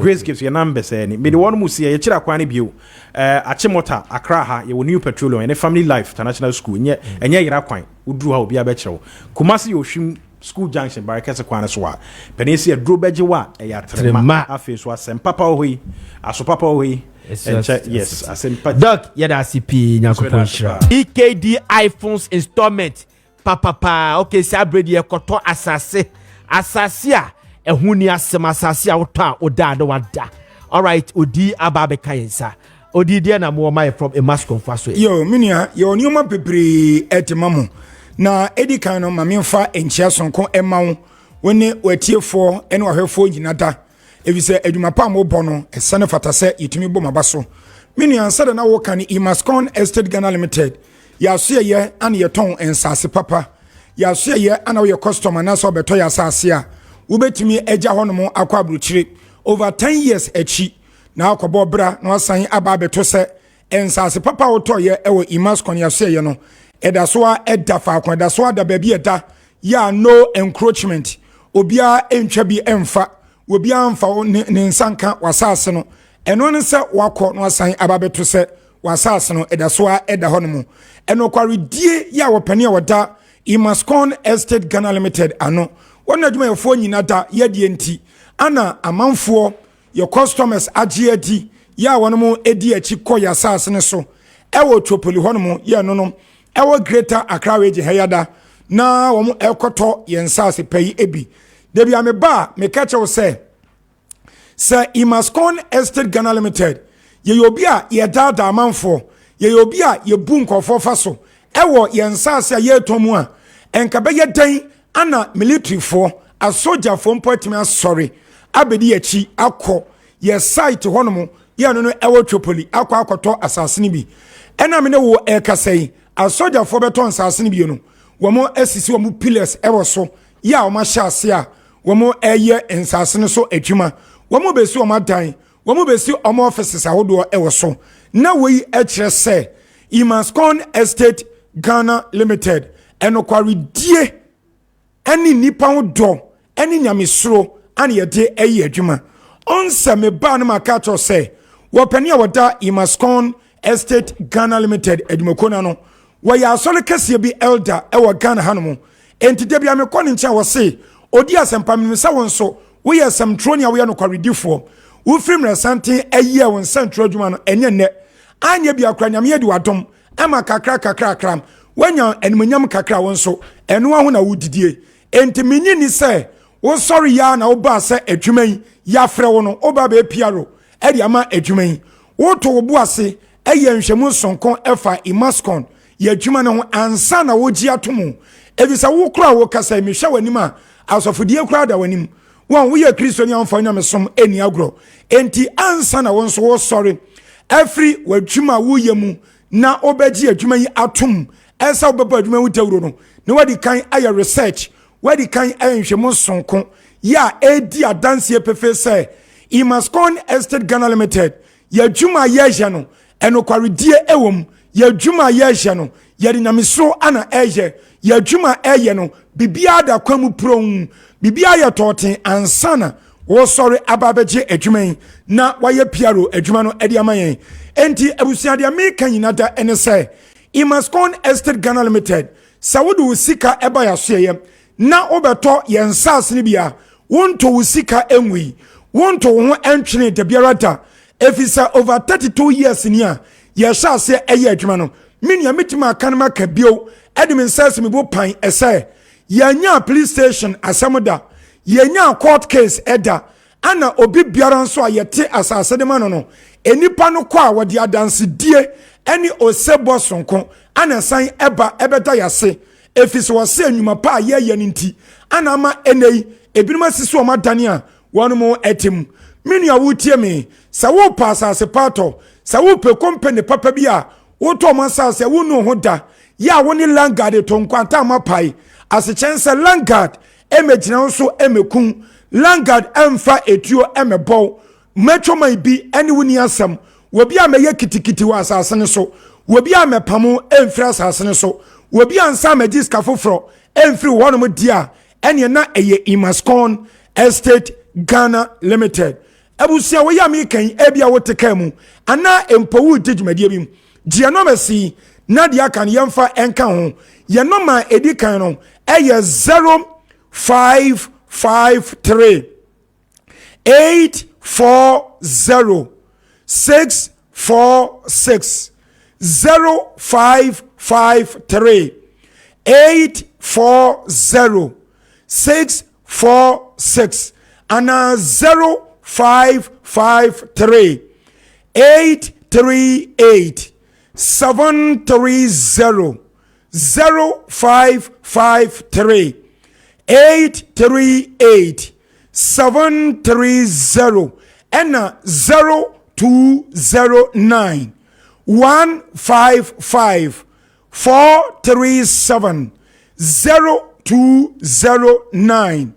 Grace gives your number say me the one mu see ye kira kwan bio achimota akra ha ye new petroleum and family life international school enye yira kwan uduru ha obi abekyerew kumasi yo hwim school junction by kese kwan so a penisi e duro beje wa e ya trema afi so asem papa ohi aso papa ohi. Yes, I said Doc, yada CP nyakopon shira. EKD iPhones installment. Papa. Okay, say abredi e koto asase. Asase a ehuni asem asase a wota oda do wada. All right, odi ababe kayensa. Odi dia na mo my from a mass confaso. Yo, minia, yo nyoma bebre etemamo. Na edi kan no mamemfa enchia sonko emawo. Wene wetiefo ene wahwefo nyinada. Evise edumapa mo bono esane fatase yitumi bo mabaso mini ansada na wo kan Imascon Estate Ghana Limited ya so ye an ye ton ensase papa ya so ye ana wo customer na so beto ya asase a wo betumi eja hono akwa abruchire over 10 years echi na akobo bra na wasan aba beto se ensase papa wo to ye ewo Imascon ya so ye no eda so a eda fa akwa eda so ada ba bi eda ya no encroachment obia entwa bi emfa wobi amfa ne nsanka wasase no eno ne se wakọ no asan ababeto se wasase no edaso a eda hono eno kwaredie ya wopane woda Imascon Estate Ghana Limited ano wona adwuma yefo nyina da yedie nti ana amanfo your customers agiedi ya wono mo edi achi koya sase ne so ewo tropoli hono mo ye no ewo Greater Accra Region hayada na wo mo ekoto yensase pay ebi debi ameba me catch we say Imascon Estate Ghana Limited ye yobia ye dada amanfo ye yobia ye bu nkofo faso ewo ye nsase ye tomu a enka be ye dan ana military for a soldier for mpotimi sorry abedi achi akọ ye site honomo ye no ewo Tripoli akọ akoto asase ni bi ena me ne wo ekasai a soldier for beton asase ni bi no wo mo asisi wo mo pillars ewo so ya o ma hyase a womo eye ensase no so atwuma womo besi o madan womo besi o ma offices ahodo e wo so na wei e kire se Imascon Estate Ghana Limited enokware die ani nipa hodo ani nyamesro ani ye de eye adwuma onse me ba no makato se wo pani a woda Imascon Estate Ghana Limited adwumakona no wo ya asole kase bi elder e wo Ghana hanomo enti de bia me kɔ ne nkyɛn wo se odi asempa minisa won so we are some tronia we no kwaredifo wo film resante ayi won central adwuma no enye ne anya bia kra nyame yedi wadom ama kakra wanya enmunyam kakra won so eno aho na wudidie enti menyi ni se wo sorry ya na wo ba se adwuma yi ya frɛ wo no wo ba be piaro e di ama adwuma yi wo to wo bu ase eye nhwemu sonkon efa Imascon ye adwuma no ho ansa na wo gi atomo ebisa wo kra wo kasa mi hwɛ w'anim a asofodie kra da w'anim won wo ye Kristonia amfa nyame som eni agro enti ansa na won so wo sorry every wadwuma wo ye mu na obegi adwuma yi atom ensa obeba adwuma wo tawuro no ne wadi kan aye research wadi kan ahwehwemu sonko ya edi adanse pefe say Imascon Estate Ghana Limited ya adwuma ye hye no enokwaredie ewom ya adwuma ye hye no ya dinamesro ana eye ya adwuma eye no bibia da kwamu pron bibia ya toten ansana wo sorry ababeje adwuma na waye piaro adwuma no edi amayen enti abusuade America nyinada ene say Imascon Estate Ghana Limited sawudu sika eba ya soye na obeto yensase ni bia wonto sika enwi wonto ho entwene de biarada efisa over 32 years nia ye sha se eye adwuma no minia mitima kanma ka bio edmin says me bo pan ese yanya police station asamuda yanya court case eda ana obi biara nso ayete asase de mano no enipa no kwa wodi adanse die ɛne osebɔ sonko ana san ɛba ɛbɛda yase efisi wɔse anwuma pa yɛyɛ ne nti ana ma enei ebinom asisi wɔn adane a wɔn mo etim minua wotie me sɛ wo pa asase pato sɛ wo pe company papa bi a wo to mo asase wo no ho da ya wo ni Langard to nkwanta ma pai asekyɛn sɛ Langard emegyina so emekun Langard emfa etuo emebɔ metro mai bi ene woni asɛm wobi a meyɛ kitikiti wa asase ne so wobi a mepamo emfira asase ne so wobi ansa magis ka foforo emfiri wonom dia ene na eye Imascon Estate Ghana Limited abusia wo ya me kan ebia wo teka mu ana empowu digimade bi dia no mesi na dia kan yemfa enka ho ye no ma edi kan no eye 0553 840 646 0553 840 646 and 0553 838 730 0553 838 730 and 0209 155 437 0209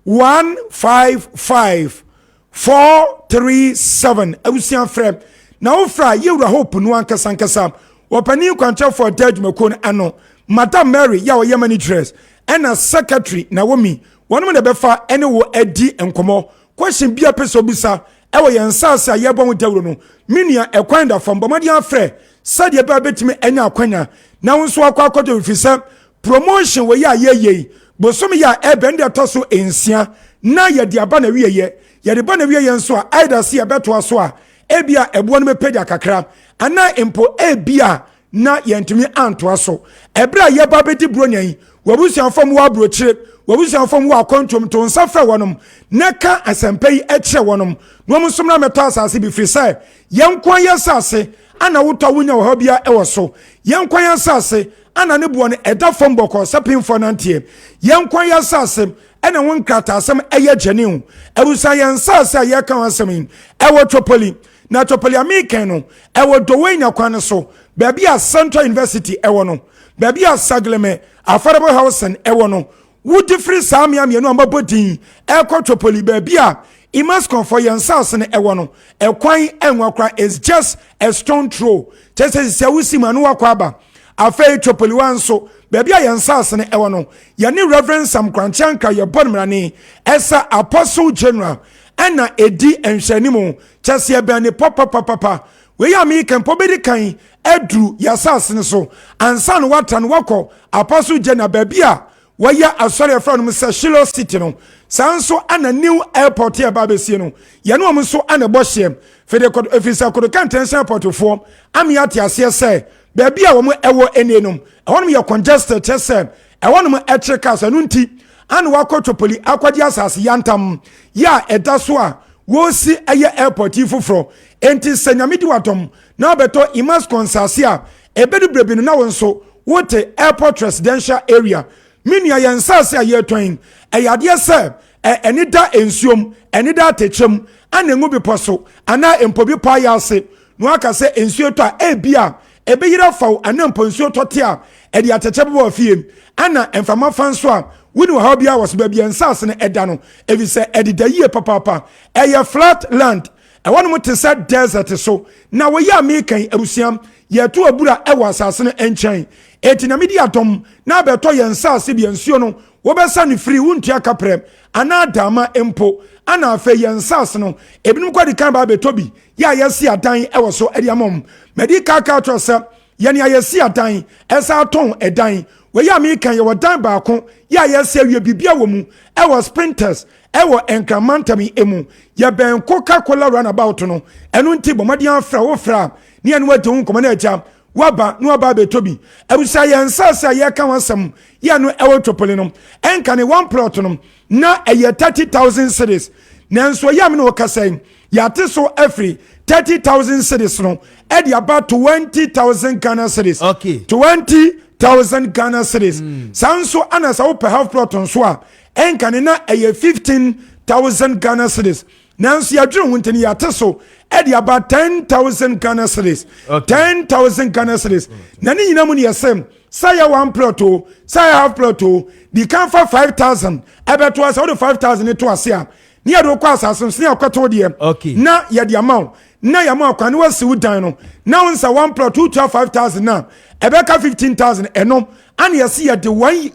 155 437 awusian frem na ofra yewra hope no ankasa ankasa opani kwancha for dead makon ano Madam Mary ya oyemani dress ena secretary na womi wonum de befa ene wo adi enkomo question bia peso bisa ewo yensase ayebon wo dawro no minia ekwan da fam bomadi afre sade ba betimi enya akwanya na wonso akwakodo fisa promotion we ya yeye bosom ya ebe ndi atoso ensia na ye de aba na wieye ye de ba na wieye nso a aida se ebeto aso a ebia ebo no mepedi akakra ana empo ebia na yentumi anto aso ebra ye ba bedi bronyan wabusian fam wa brochire wabusian fam wa kontom to nsafa wonom neka asempai ekire wonom no mo somna meto asase bi frisa yenkwan yasase ana wotɔ wunya wo bia ewoso yenkwan yasase ana ne buo ne eda fam bɔkɔ sapin fonantie yenkwan yasase ana won krata asem eye gyaniu ebusa yensase ye kan asem ewo topoli na topoli amiken no ewo dowenya kwan so baabi a Central University ewo no baabi a Sagleme affordable housing ewo no wudi free samia me no ambodin ekɔ topoli baabi a Imascon for yensase ne ewo no ekwan enwakra is just a stone throw tese se wusi manu wakwaba afei topoli wanso baabi a yensase ne ewo no ye ne Reverend Sam Kwanchanka ye bonmrane esa Apostle General ena edi enhwanimu chese ye bane papa we ya mi kan pobedi kan edru yasase ne so ansa no wata no wakɔ Apostle General baabi a waya asɔre fra no se Shilo City no sanso ana new airport here babesie no ye no mo so ana bɔhyem fede kod ofisa kod kan tension airport fo ami ate ase se baabi a wo mo ewo enenom ɛhɔnom ye congested chese ɛhɔnom ɛkyere cars anu nti ana wakɔ topoli akwadi asase yantam ya ɛda so a wo si eye airport foforo enti senyamidi watom na beto Imascon sase a ebedu brebinu na wonso wote airport residential area minia yensase a yetwan eyade se eni da ensuom eni da techem ana ngu bi poso ana empobi pa yase no aka se ensuo to a ebia ebeyira faw ana mponsuo to te a edi atechebe bo afiem ana emfama fanso a wini wa bia was ba bia ensase ne eda no ebi se edi da yie papa eye flat land ɛwɔnom te sɛ desert so na wo ya mekan abusiam ye to abura ɛwɔ asase no enkyɛn eti na medi atom na beto yensase bia nsuo no wo bɛsa ne free wuntua kaprem ana dama empo ana afa yensase no ebinum kwadi kan ba beto bi ya yesi adan ɛwɔ so ɛdi amom medi kaka to sɛ ye ne yesi adan ɛsa aton ɛdan wo ya mekan ye wodan baako ya yesi awie bibia wɔ mu ɛwɔ sprinters ewo enkramantami emu ye ben Coca-Cola runabout no enu nti bomadi afra wo fra ne enu wadi hu komana aja waba no aba betobi abusa ye nsasa ye ka wasam ye no ewo topoli no enka ne one plot no na eye 30,000 cedis nanso ye me no kasai ya te so every 30,000 cedis no at about 20,000 Ghana cedis. Okay. 20,000 Ghana cedis. Sanso anas au per half plot on soa. En kanina a 15,000 Ghana cedis. Nancy Adjun Wintini Ataso at about 10,000 Ghana cedis. 10,000 Ghana cedis. Nani namuni asem. Saya 1 plot, saya half plot, the can for 5,000. About to us out of 5,000 to us here. Near the Quasas, near Quatodia. Okay. Na ya the amount. Na ya amount can was so dino. Now it's a 1 plot, 5,000 now. Ebeka 15,000 and no. And you see at the 1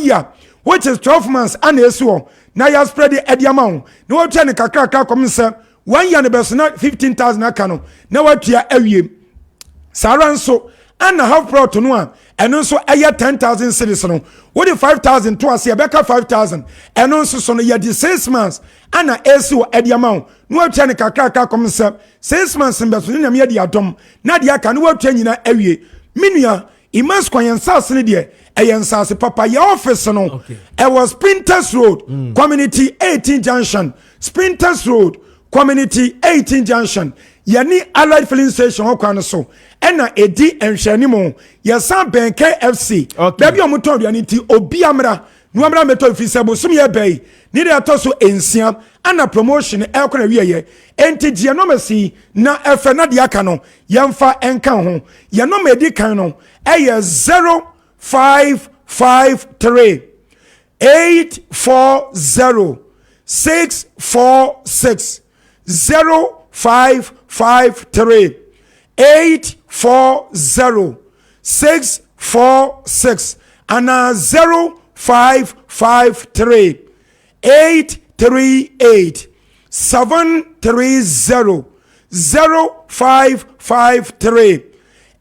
year, which is 12 months, and yes, so. Now you spread the at the amount. No turn kaka come sir. 1 year and best not 15,000 akano. Now what you are Saran so. And a half plot to one, and also a year 10,000 citizens. What if 5,000 to us here, back 5,000, and also so the 6 months, and a SO at the amount. No Chanica Kaka comes up 6 months in Bethlehem, Media Dom, Nadia can work changing a area. Minia, Imasqua and Sassinidia, a Sassi Papa, your office. No, I was Sprinters Road, Community 18 Junction, Sprinters Road, Community 18 Junction. Yani Allied Filling Station okwa so ena edi enhwanimo yesa ben KFC baby omuto aduane ti obi amra no amra meto fi sebo sum ye bai ni de atoso ensia ana promotion ekona wieye enti gie no mesi na efe na de aka no yemfa enka ho ye no medi kan no eye 0553 840 646 0553 840 646 and 0553 838 730 0553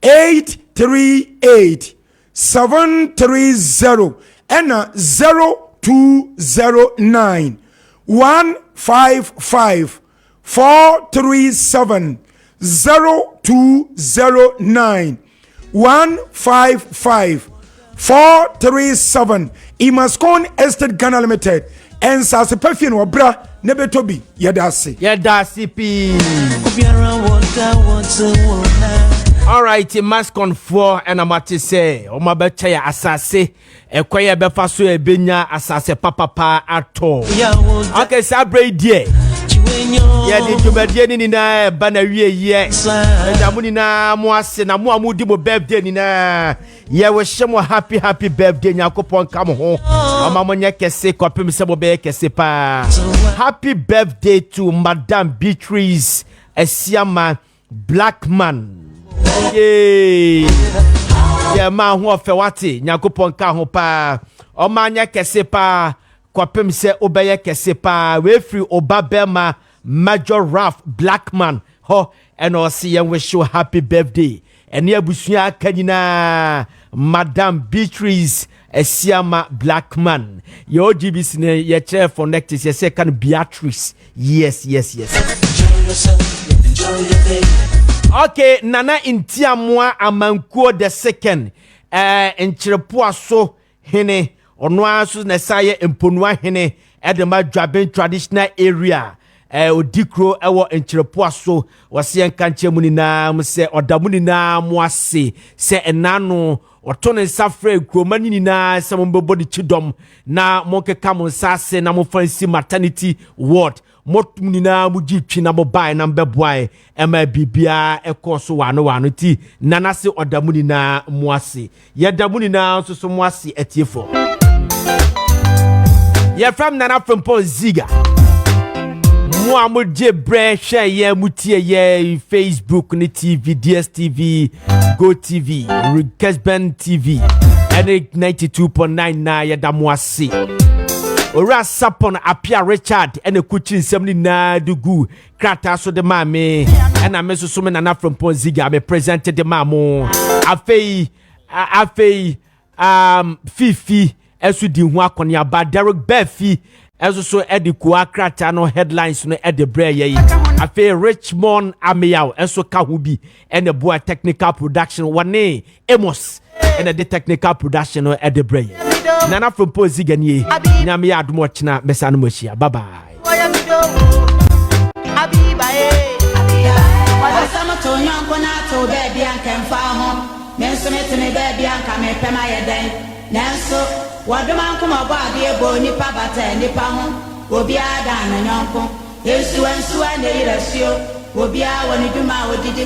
838 730 and 0209 155 437 0209 155 437 Imascon Estate Ghana Limited and Sase Perfume Obra Nebetobi Yadasi P. All right, Imascon 4 and Amati say Omabecha Asase Ekwaya Befaso Ebenya Asase Papa ato. Okay, Sabre die. Yeah, the Jubadian in a banner year. Jamuna Moase na Muamudi birthday nina. Yeah, we shemo happy birthday Nyakopon come home. Amamonya kese kopim sebo be kese pa. Happy birthday to Madame Beatrice Esiama Blackman. Yay. Yeah, ma ho fewati Nyakopon ka ho pa. Omanya kese pa. Kwapem se obeye kese pa. We free Obabema Major Ralph Blackman ho and also young wish you happy birthday and ya busuya kanyina Madame Beatrice Esiama Blackman your GBC ne ye chair for next is your second Beatrice yes enjoy your day. Okay, Nana Intiamwa Amankuo the second enchirepo so hene ono aso na saye emponua hene edema dwaben traditional area odikro ewo enchirepo so wase enkanche mu na se odamu ni na mu ase se enano otone safre kromani ni na se mo body chidom na mo keka mo sase na mo fancy maternity ward motum ni na mu gitwi na mo bai na mbeboai ema bibia ekoso wano ti nana se odamu ni na mu ase yedamu ni na so mu ase etiefo ye from Nana Frimpong Ziega Moi amuje bre share ye mutie ye Facebook ni TV DSTV Go TV Kessben TV and 92.9 na ya damwase Ora sapon apia Richard and a kuchin semni na dugu krata so de mame and I meso so me Nana Frimpong Ziega me presented the mamo afei Fifi esu di ho akonia ba Derek Befi ezo so ediku akrata no headlines no edebre ye afi Richmond Amiao ezo ka ho bi ene boa technical production wane Amos ene the technical production no edebre ye Nana Frimpong Ziega nie nyame ya admo china mesano mochia bye bye nyɔnko n'ato baabi anka mfa ho me nso metene baabi anka mepɛ ma yɛ dɛn nanso wɔdoma nkɔmɔ bɔ adeɛ bɔ nipa bata nipa ho obiara da na nyɔnko esuwa nsuwa na eyira suo obiara wɔ ne dwuma a odidi